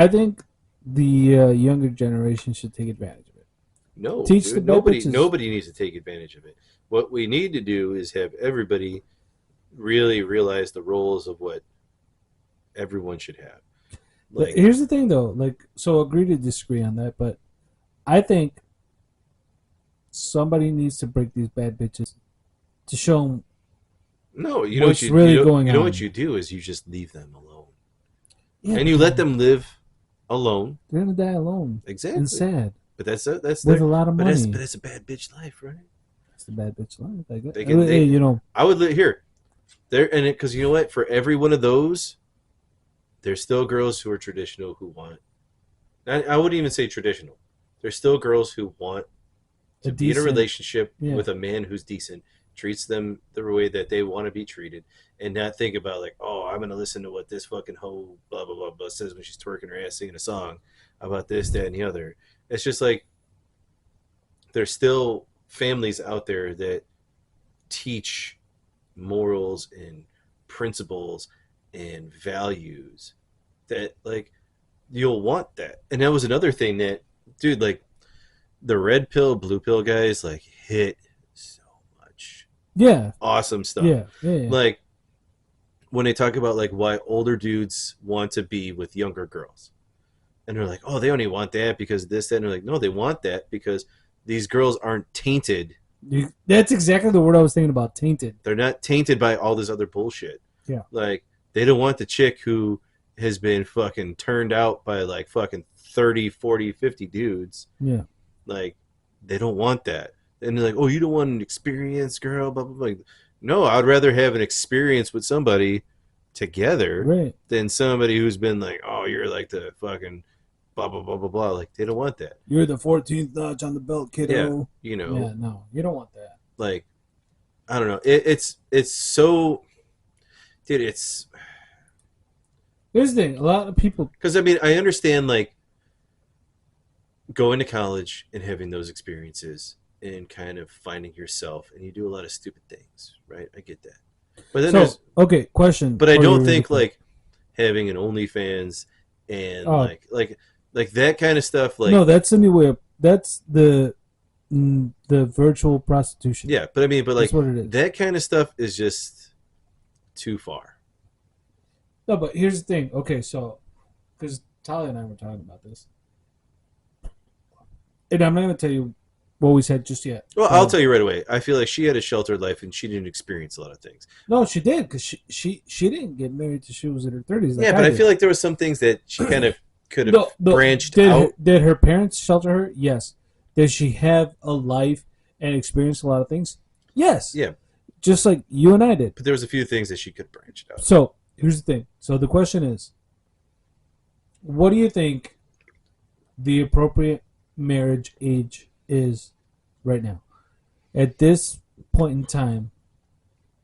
think the younger generation should take advantage of it. No, teach dude, the nobody needs to take advantage of it. What we need to do is have everybody really realize the roles of what everyone should have. Like, here's the thing, though. Like, so agree to disagree on that, but I think somebody needs to break these bad bitches to show them. No, you know what you really you know, going you know on. what you do is you just leave them alone, Yeah, and you let them live alone. They're gonna die alone. Exactly. And sad. But that's with a lot of money. But it's a bad bitch life, right? It's a bad bitch life. I would live here. Because you know what? For every one of those, there's still girls who are traditional who want. I wouldn't even say traditional. There's still girls who want to be in a relationship with a man who's decent, treats them the way that they want to be treated, and not think about like, oh, I'm gonna listen to what this fucking hoe blah blah blah blah says when she's twerking her ass singing a song about this, that, and the other. It's just like there's still families out there that teach morals and principles and values that like you'll want that. And that was another thing that, dude, like the red pill blue pill guys like hit so much awesome stuff. Like when they talk about like why older dudes want to be with younger girls, and they're like, oh, they only want that because this, that, and they're like, no, they want that because these girls aren't tainted. That's exactly the word I was thinking about, tainted. They're not tainted by all this other bullshit. Yeah. Like, they don't want the chick who has been fucking turned out by like fucking 30, 40, 50 dudes. Yeah. Like, they don't want that. And they're like, oh, you don't want an experience, girl, blah, blah, blah. Like, no, I'd rather have an experience with somebody together than somebody who's been like, oh, you're like the fucking blah, blah, blah, blah, blah. Like, they don't want that. You're the 14th notch on the belt, kiddo. Yeah, you know. Yeah, no, you don't want that. Like, I don't know. It's so... Dude, it's... Here's the thing. A lot of people... Because, I mean, I understand, like, going to college and having those experiences and kind of finding yourself, and you do a lot of stupid things, right? I get that. But then there's... Okay, question. But I don't think, like, having an OnlyFans and, like that kind of stuff, like... No, that's the new way of... That's the virtual prostitution. Yeah, but I mean, but like, that's what it is. That kind of stuff is just too far. No, but here's the thing. Okay, so... Because Talia and I were talking about this. And I'm not going to tell you what we said just yet. Well, I'll tell you right away. I feel like she had a sheltered life and she didn't experience a lot of things. No, she did, because she didn't get married till she was in her 30s. Like, yeah, but I feel like there were some things that she kind of could have branched out. Did her parents shelter her? Yes. Did she have a life and experience a lot of things? Yes. Yeah. Just like you and I did. But there was a few things that she could have branched out. So, here's the thing. So, the question is, what do you think the appropriate marriage age is right now? At this point in time,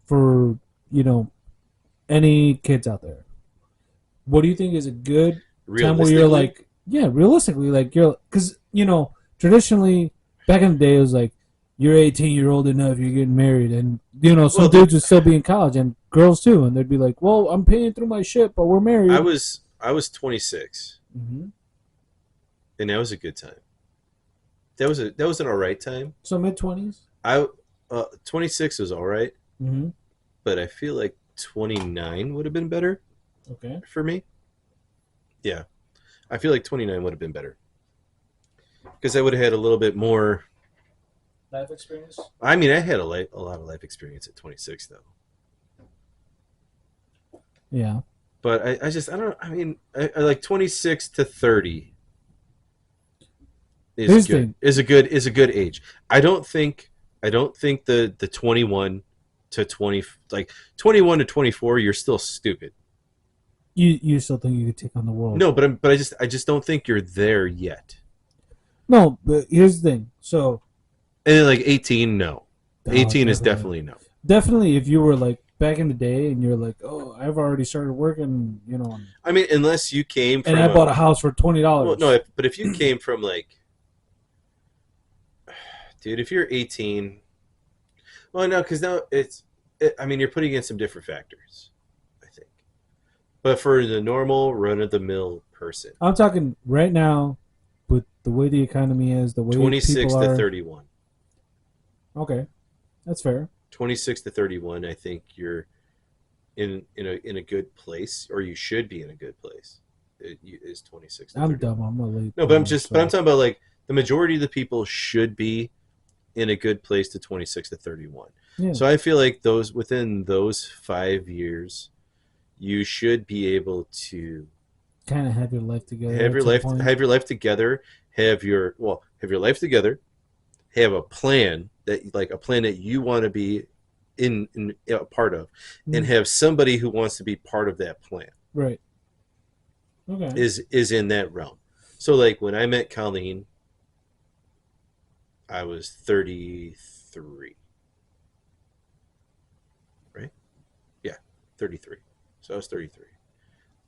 for, any kids out there, what do you think is a good time where you're like, yeah, realistically, like because, traditionally, back in the day, it was like, you're 18, you're old enough, you're getting married. And, some dudes would still be in college, and girls too. And they'd be like, well, I'm paying through my shit, but we're married. I was 26. Mm-hmm. And that was a good time. That was an all right time. So mid-20s? 26 was all right. Mm-hmm. But I feel like 29 would have been better. Okay. For me. Yeah. I feel like 29 would have been better. Because I would have had a little bit more life experience? I mean, I had a lot of life experience at 26, though. Yeah. But I like 26 to 30 is a good age. I don't think the 21 to 20, like 21 to 24, you're still stupid. You still think you could take on the world? No, but I just don't think you're there yet. No, but here's the thing. So, and then like 18, no. 18 is definitely no. Definitely, if you were like back in the day and you're like, oh, I've already started working, I mean, unless you came from... And I bought a house for $20. Well, no, but if you came from like... Dude, if you're 18... Well, no, because now you're putting in some different factors, I think. But for the normal, run-of-the-mill person... I'm talking right now, with the way the economy is, the way 26 people to are... 31. Okay, that's fair. 26 to 31, I think you're in a good place, or you should be in a good place. It is 26 to 31. I'm dumb. I'm a late. No, but I'm talking about like the majority of the people should be in a good place to 26 to 31. Yeah. So I feel like within those 5 years, you should be able to kind of have your life together. Have your life together. Have your life together. Have a plan that you want to be in a part of, and Mm. have somebody who wants to be part of that plan Right. Okay. is in that realm. So like when I met Colleen, I was 33. Right? Yeah, 33. So I was 33.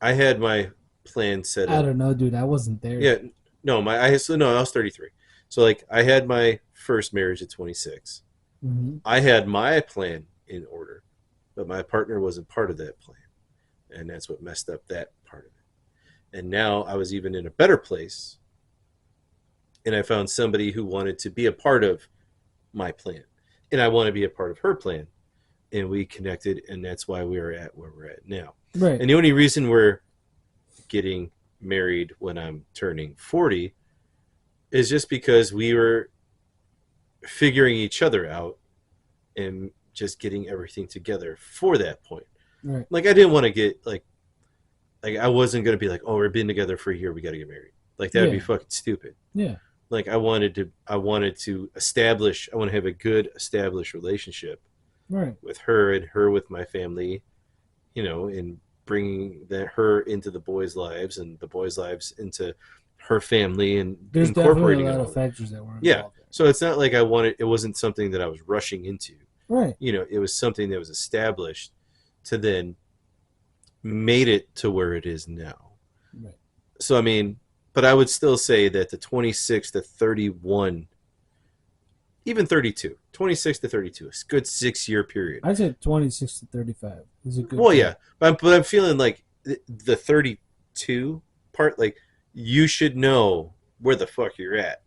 I had my plan set I up. don't know, dude. I wasn't there. Yeah, no, I was 33. So like I had my first marriage at 26. Mm-hmm. I had my plan in order, but my partner wasn't part of that plan, and that's what messed up that part of it. And now I was even in a better place, and I found somebody who wanted to be a part of my plan, and I want to be a part of her plan, and we connected, and that's why we are at where we're at now. Right. And the only reason we're getting married when I'm turning 40 is just because we were figuring each other out and just getting everything together for that point. Right. Like I didn't want to get like I wasn't going to be like, oh, we've been together for a year, we got to get married. Like that would be fucking stupid. Yeah. Like I wanted to establish, I want to have a good established relationship Right. with her and her with my family, and bringing her into the boys' lives and the boys' lives into her family, and There's incorporating definitely a lot it of all. factors that were involved. Yeah. So it's not like it wasn't something that I was rushing into. Right. It was something that was established to then made it to where it is now. Right. So, I mean, but I would still say that the 26 to 31, even 32, 26 to 32, a good 6-year period. I said 26 to 35 is a good. Well, point. yeah, but I'm feeling like the 32 part, like you should know where the fuck you're at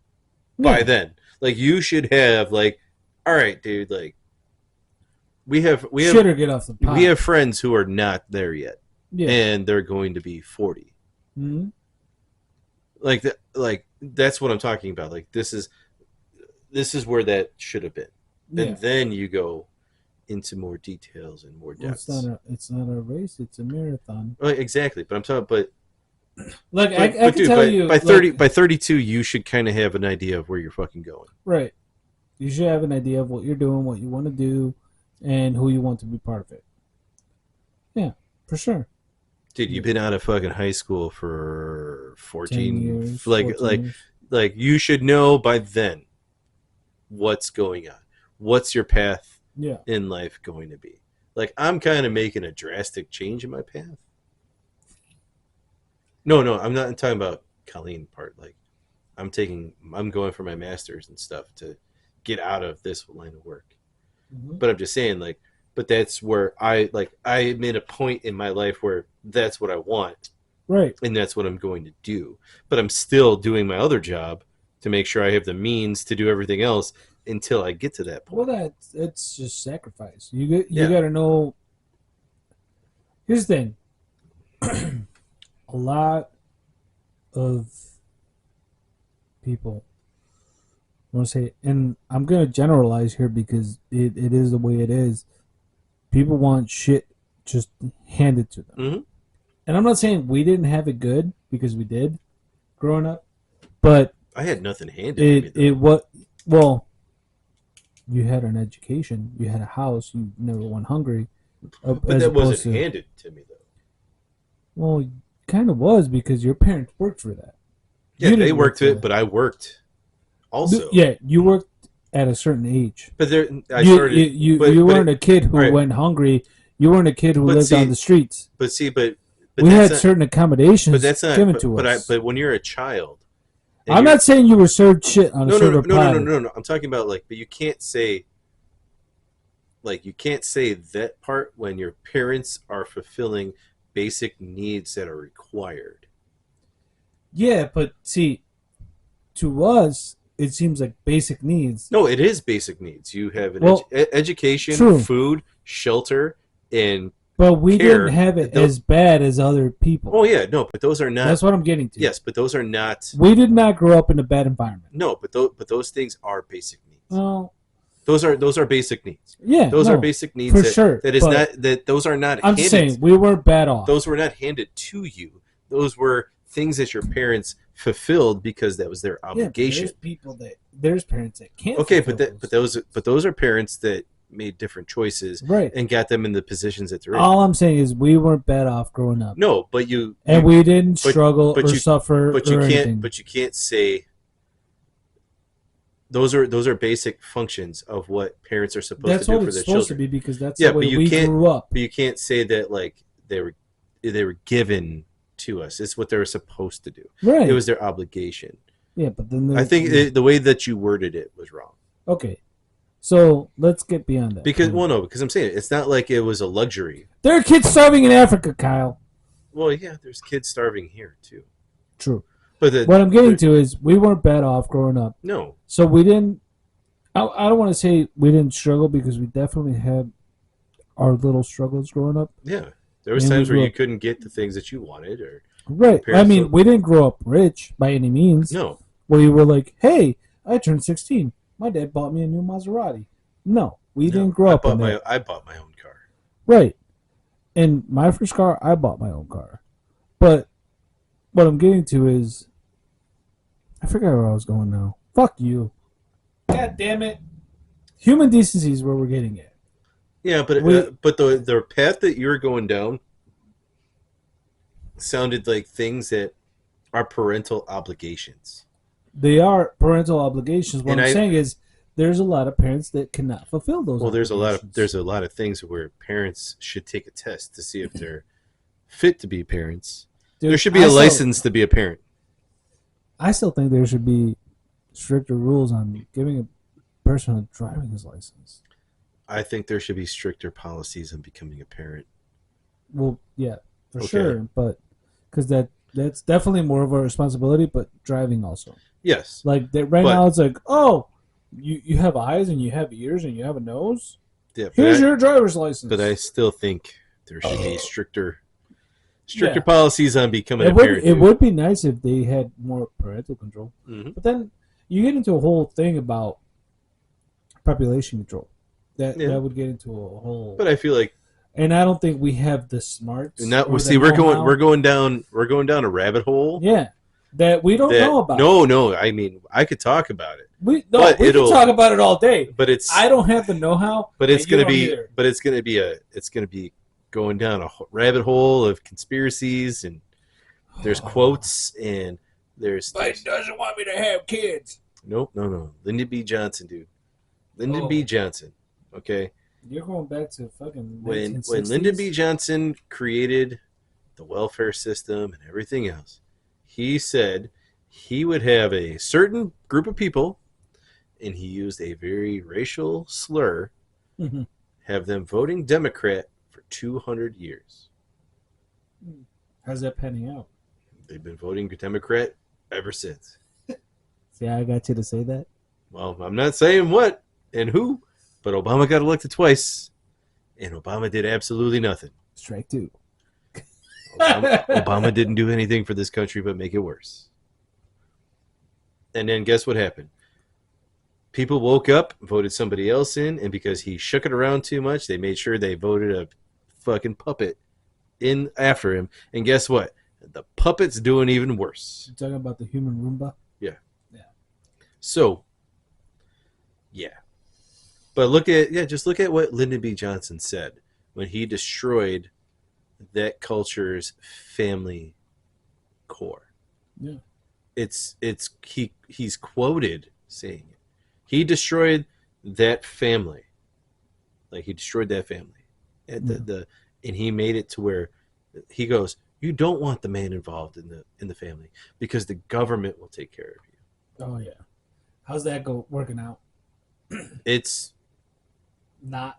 by then. Like you should have like, all right, dude, like we have Shit or get off the pot. we have friends who are not there yet, Yeah. and they're going to be 40. Mm-hmm. Like that's what I'm talking about. Like this is where that should have been, Yeah. and then you go into more details and more Well, depths. it's not a race; it's a marathon. Well, exactly, but I'm talking. But Like But, I but can dude, tell you, by 32, you should kind of have an idea of where you're fucking going. right? You should have an idea of what you're doing, what you want to do, and who you want to be part of it. Yeah, for sure. Dude, you've been out of fucking high school for 14 10 years, like 14 years. like you should know by then what's going on. What's your path Yeah. in life going to be? Like I'm kind of making a drastic change in my path. No, I'm not talking about Colleen part. Like I'm going for my master's and stuff to get out of this line of work. Mm-hmm. But I'm just saying, like, but that's where I made a point in my life where that's what I want, Right. and that's what I'm going to do. But I'm still doing my other job to make sure I have the means to do everything else until I get to that point. Well, it's just sacrifice. You Yeah. got to know. Here's the thing. A lot of people, I want to say, and I'm going to generalize here because it is the way it is. People want shit just handed to them. Mhm. And I'm not saying we didn't have it good, because we did growing up, but I had nothing handed to me. well, you had an education, you had a house, you never went hungry. But that wasn't handed to me, though. Well, it kind of was, because your parents worked for that. Yeah, You they didn't worked work for it, that. but I worked also. Yeah, you worked at a certain age. But there, I You started. you weren't a kid who right. went hungry. You weren't a kid who But lived see, on the streets. But see, but We that's had not, certain accommodations but that's not. given But, to but us. but when you're a child, and I'm you're- not saying you were served shit on a no, silver platter. no. I'm talking about like, but you can't say that part when your parents are fulfilling basic needs that are required. Yeah, but see, to us, it seems like basic needs. No, it is basic needs. You have an Well, education, true. food, shelter, and But we care. didn't have it Those- as bad as other people. oh yeah, no, but those are not. That's what I'm getting to. Yes, but those are not. We did not grow up in a bad environment. No, but those things are basic needs. Well, Those are basic needs. yeah. Those no, are basic needs. for that, sure, That is but not that. Those are not. I'm handed, just saying, we weren't bad off. those were not handed to you. Those were things that your parents fulfilled because that was their Yeah, but obligation. there's parents that can't. Okay, fulfill but those are parents that made different choices Right. and got them in the positions that they're in. All I'm saying is we weren't bad off growing up. No, but we didn't struggle but or you- suffer but you or can't anything. but you can't say those are basic functions of what parents are supposed That's to do what for it's their supposed children. to be because that's Yeah, the but way you we can't- grew up. But you can't say that like they were given to us. It's what they were supposed to do. Right. It was their obligation. Yeah, but then I think the way that you worded it was wrong. Okay. So let's get beyond that. Because because I'm saying it's not like it was a luxury. There are kids starving in Africa, Kyle. Well, yeah, there's kids starving here too. True. But What I'm getting to is we weren't bad off growing up. no, So we didn't. I don't want to say we didn't struggle because we definitely had our little struggles growing up. yeah, there was And we times where grew you up- couldn't get the things that you wanted, or Right. I parents mean, don't- we didn't grow up rich by any means. no, Where you were like, hey, I turned 16. My dad bought me a new Maserati. No, we didn't grow up in that. I bought my own car. Right. And my first car, I bought my own car. But what I'm getting to is, I forgot where I was going now. Fuck you. God damn it. Human decency is where we're getting at. Yeah, but the path that you were going down sounded like things that are parental obligations. They are parental obligations. What And I'm saying is, there's a lot of parents that cannot fulfill those. Well, there's a obligations. lot of things where parents should take a test to see if they're fit to be parents. Dude, There should be a license to be a parent. I still think there should be stricter rules on giving a person a driving license. I think there should be stricter policies on becoming a parent. Well, yeah, for Okay. sure, but because that's definitely more of a responsibility, but driving also. Yes. Like that right But- now, it's like, oh, you have eyes and you have ears and you have a nose. Yeah, but Here's I- your driver's license. But I still think there should be stricter Yeah. policies on becoming it a would parent. it dude. would be nice if they had more parental control. Mhm. But then you get into a whole thing about population control. That would get into a whole. But I feel like And I don't think we have the smarts. now or the see we're know-how. going down a rabbit hole. Yeah, that we don't that- know about. No, I mean I could talk about it, we but can it'll- talk about it all day. but it's I don't have the know-how. but it's and you gonna don't be either. but it's gonna be going down a rabbit hole of conspiracies, and there's quotes, and there's doesn't want me to have kids. no Lyndon B. Johnson, dude. Lyndon Oh. B. Johnson. Okay. You're going back to fucking When 1960s? Lyndon B. Johnson created the welfare system and everything else, he said he would have a certain group of people, and he used a very racial slur, Mhm. have them voting Democrat for 200 years. How's that panning out? They've been voting Democrat ever since. See, I got you to say that. Well, I'm not saying what and who, but Obama got elected twice, and Obama did absolutely nothing. Strike two. Obama didn't do anything for this country but make it worse. And then guess what happened? People woke up, voted somebody else in, and because he shook it around too much, they made sure they voted a fucking puppet in after him. And guess what? The puppet's doing even worse. You're talking about the human Roomba? So, yeah. But just look at what Lyndon B. Johnson said when he destroyed that culture's family core. Yeah. He's quoted saying it. He destroyed that family. Like he destroyed that family. And and he made it to where he goes, you don't want the man involved in the family because the government will take care of you. Oh, yeah. How's that working out? It's All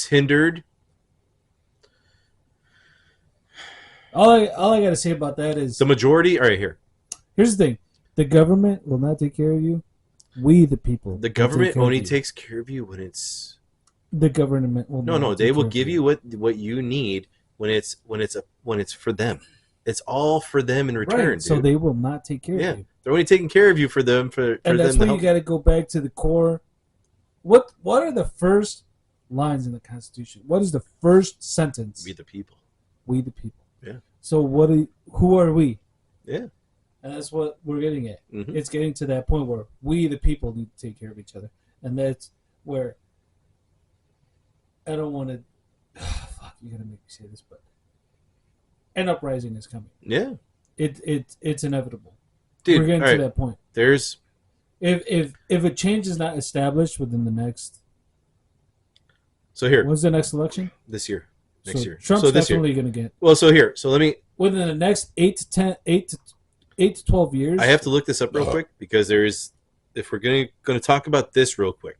hindered. I got to say about that is The majority, all right, here. here's the thing: the government will not take care of you. We, the people, The will government take care of only you. takes care of you when it's The government will. no. not They take will care of give you what you need when it's for them. It's all for them in return. Right. So dude. they will not take care Yeah. of you. They're only taking care of you for them for And that's them to where you help. got to go back to the core. What are the first lines in the Constitution? What is the first sentence? Be the people. We the people. Yeah. So who are we? Yeah. And that's what we're getting at. Mhm. It's getting to that point where we the people need to take care of each other, and that's where I don't want to. Fuck, you're gonna make me say this, but an uprising is coming. Yeah, It's inevitable. dude. We're getting all to right. that point. There's If a change is not established within the next, so here when's the next election? this year, next So year. Trump's so this year. definitely going to get Well, so here. So let me. within the next 8 to 12 years. I have to look this up real quick because there is. If we're going to talk about this real quick,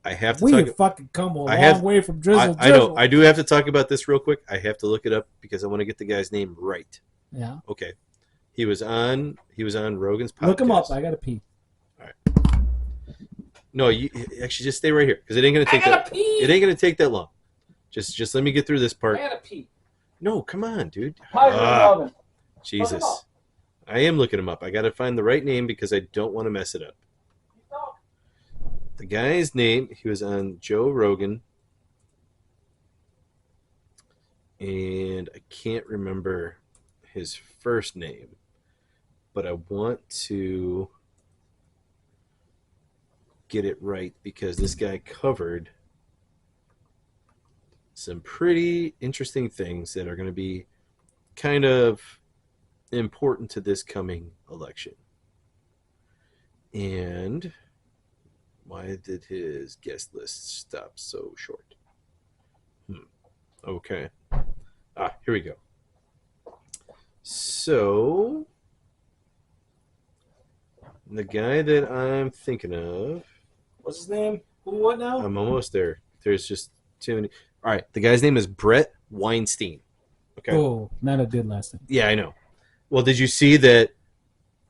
I have to We talk. have fucking come a I long have- way from Drizzle I know. Drizzle. I do have to talk about this real quick. I have to look it up because I want to get the guy's name right. Yeah, Okay. He was on Rogan's podcast. look him up. I gotta pee. No, you actually just stay right here because it ain't gonna take that. pee. It ain't gonna take that long. Just let me get through this part. gotta pee. No, come on, dude. Hi, Ah, Robin. Jesus. up. I am looking him up. I gotta find the right name because I don't want to mess it up. The guy's name, he was on Joe Rogan. And I can't remember his first name. But I want to get it right because this guy covered some pretty interesting things that are going to be kind of important to this coming election. And why did his guest list stop so short? Okay. Here we go. So, the guy that I'm thinking of, What's his name? What now? I'm almost there. There's just too many. All right, the guy's name is Brett Weinstein. Okay. Oh, not a good last name. Yeah, I know. Well, did you see that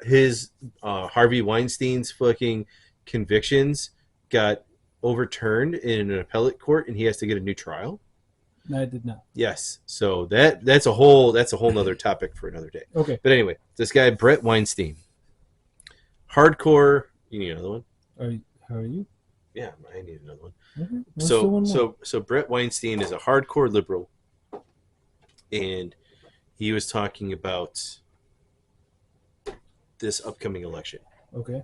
his Harvey Weinstein's fucking convictions got overturned in an appellate court and he has to get a new trial? No, I did not. Yes. So that's a whole nother topic for another day. Okay. But anyway, this guy Brett Weinstein, hardcore. You need another one? How are you? Yeah, I need another one. Okay. Let's do one more. So Brett Weinstein is a hardcore liberal, and he was talking about this upcoming election. Okay.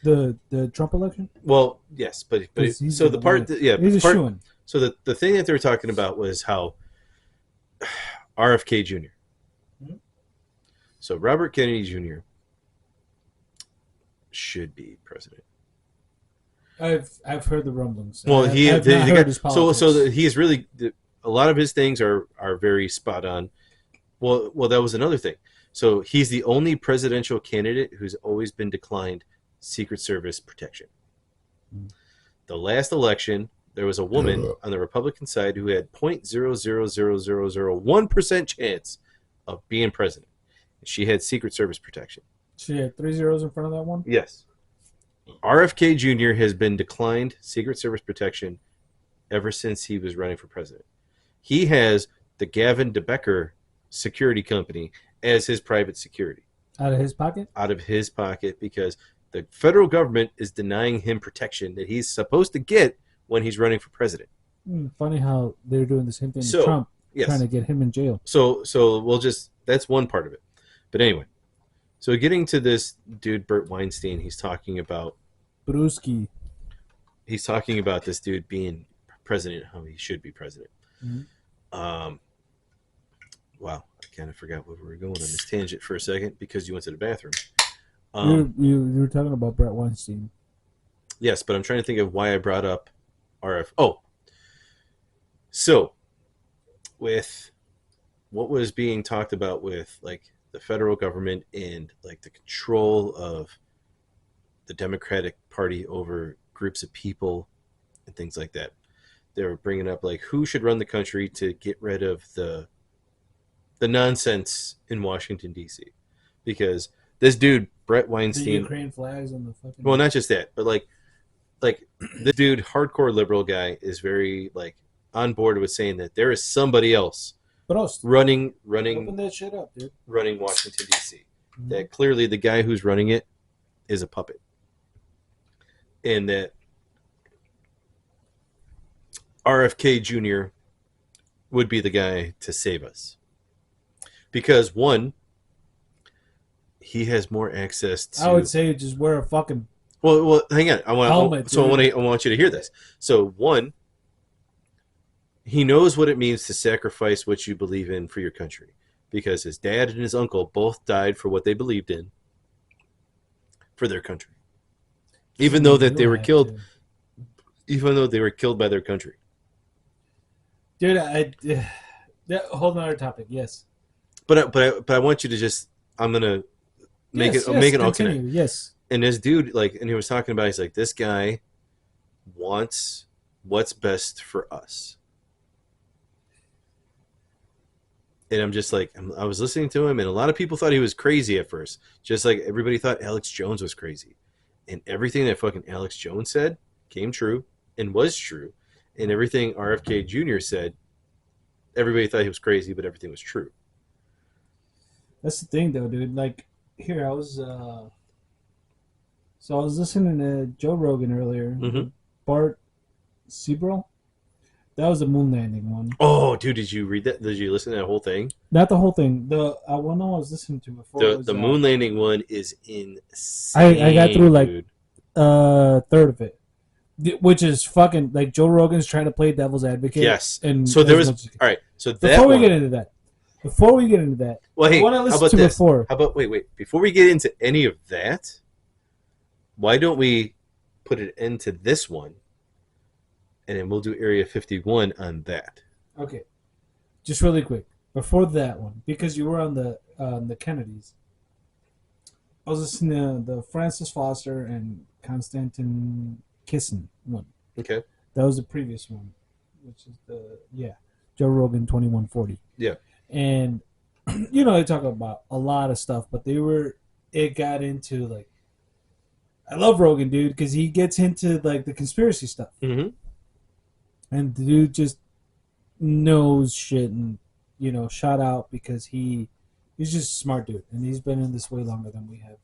The Trump election? Well, yes, but He's so the gonna part win. that, yeah, He's a part, shoo-in. so the thing that they were talking about was how RFK Jr. Mhm. So Robert Kennedy Jr. should be president. I've heard the rumblings. Well, I've he not the heard guy, his so politics. he's really a lot of his things are very spot on. Well, that was another thing. So he's the only presidential candidate who's always been declined Secret Service protection. Hmm. The last election, there was a woman on the Republican side who had 0.000001% chance of being president. She had Secret Service protection. She had 3 zeros in front of that one? Yes. RFK Jr. has been declined Secret Service protection ever since he was running for president. He has the Gavin DeBecker security company as his private security. Out of his pocket? Out of his pocket because the federal government is denying him protection that he's supposed to get when he's running for president. Funny how they're doing the same thing So, to Trump, yes. trying to get him in jail. So we'll just, that's one part of it. But anyway, so getting to this dude, Bert Weinstein, he's talking about Bruski. this dude being president, how he should be president. Mhm. Wow, I kind of forgot where we were going on this tangent for a second because you went to the bathroom. You were talking about Brett Weinstein. Yes, but I'm trying to think of why I brought up RF. Oh, so with what was being talked about with like the federal government and like the control of the Democratic Party over groups of people and things like that, they were bringing up like who should run the country to get rid of the nonsense in Washington D.C. because this dude Brett The Weinstein. Ukraine flags and the fucking. Well, not just that, but like this dude, hardcore liberal guy, is very like on board with saying that there is somebody else Prost. running Open that shit up, dude. running Washington D.C. Mhm. That clearly the guy who's running it is a puppet, and that RFK Jr. would be the guy to save us because one, he has more access to. I would say just wear a fucking. Well, hang on. Helmet, I dude. want you to hear this. So one, he knows what it means to sacrifice what you believe in for your country, because his dad and his uncle both died for what they believed in for their country, even though that they were killed, even though they were killed by their country. Dude, whole another topic. Yes, But I want you to just, I'm gonna make it all connect. Yes. And this dude, like, and he was talking about, he's like, this guy wants what's best for us. And I'm just like, I was listening to him, and a lot of people thought he was crazy at first, just like everybody thought Alex Jones was crazy. And everything that fucking Alex Jones said came true and was true, and everything RFK Jr. said, everybody thought he was crazy, but everything was true. That's the thing, though, dude. Like, here I was. So I was listening to Joe Rogan earlier. Mhm. Bart Sebrel. That was the moon landing one. Oh, dude, did you read that? Did you listen to that whole thing? Not the whole thing. The one I was listening to before. The moon landing one is insane. I got through like dude. third of it, which is fucking like Joe Rogan's trying to play devil's advocate. Yes. And So there was all right. So that before we one, get into that, well, hey, what I how listened about to this? before. How about wait? Before we get into any of that, why don't we put an end to this one, and then we'll do Area 51 on that. Okay, just really quick before that one, because you were on the Kennedys. I was listening to the Francis Foster and Konstantin Kisin one. Okay. That was the previous one, which is Joe Rogan 2140. Yeah. And they talk about a lot of stuff, but it got into like, I love Rogan, dude, because he gets into like the conspiracy stuff. Mm-hmm. And the dude just knows shit, and shout out, because he's just a smart dude, and he's been in this way longer than we have,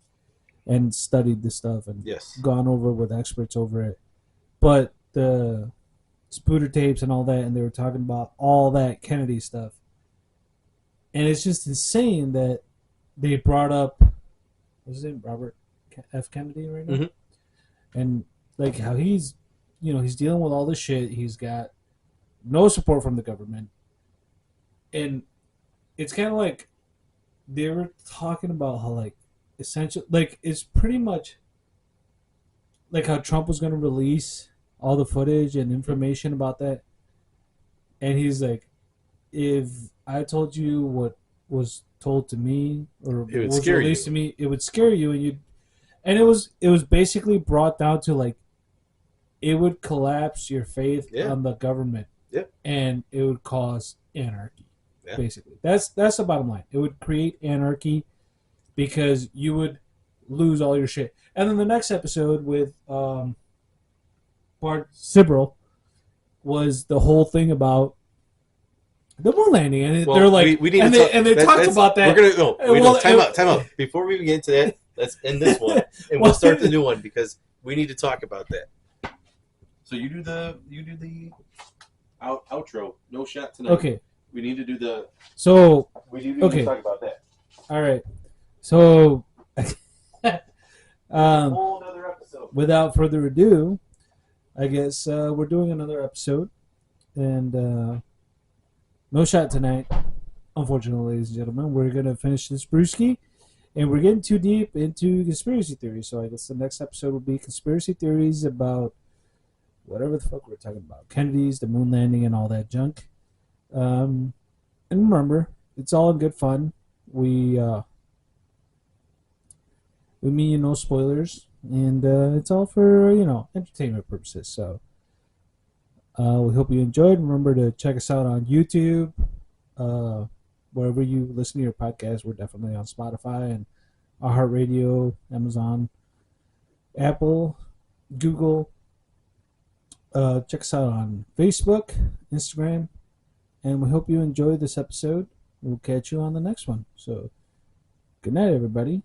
and studied this stuff, and Yes. gone over with experts over it. But the Spooter tapes and all that, and they were talking about all that Kennedy stuff, and it's just insane that they brought up, what's his name, Robert F. Kennedy right now, and like how he's dealing with all this shit. He's got no support from the government. And it's kind of like they were talking about how, like, essentially, like, it's pretty much like how Trump was going to release all the footage and information about that. And he's like, if I told you what was told to me or was released to me, it would scare you. And it was basically brought down to, like, it would collapse your faith on the government, and it would cause anarchy. Basically, that's the bottom line. It would create anarchy because you would lose all your shit. And then the next episode with Bart Sebrel was the whole thing about the moon landing, and they're like, we need they talked about that. We're gonna time out. Before we get into that, let's end this one, and we'll start the new one, because we need to talk about that. So you do the outro. No shot tonight. Okay. We need to do the. So we need to talk about that. All right. So, whole other episode. Without further ado, I guess we're doing another episode, and no shot tonight. Unfortunately, ladies and gentlemen, we're gonna finish this brewski, and we're getting too deep into conspiracy theories. So I guess the next episode will be conspiracy theories about whatever the fuck we're talking about. Kennedy's, the moon landing, and all that junk. And remember, it's all in good fun. We mean no spoilers, and it's all for entertainment purposes. So we hope you enjoyed. Remember to check us out on YouTube, wherever you listen to your podcast. We're definitely on Spotify and iHeartRadio, Amazon, Apple, Google. Check us out on Facebook, Instagram, and we hope you enjoyed this episode. We'll catch you on the next one. So, good night, everybody.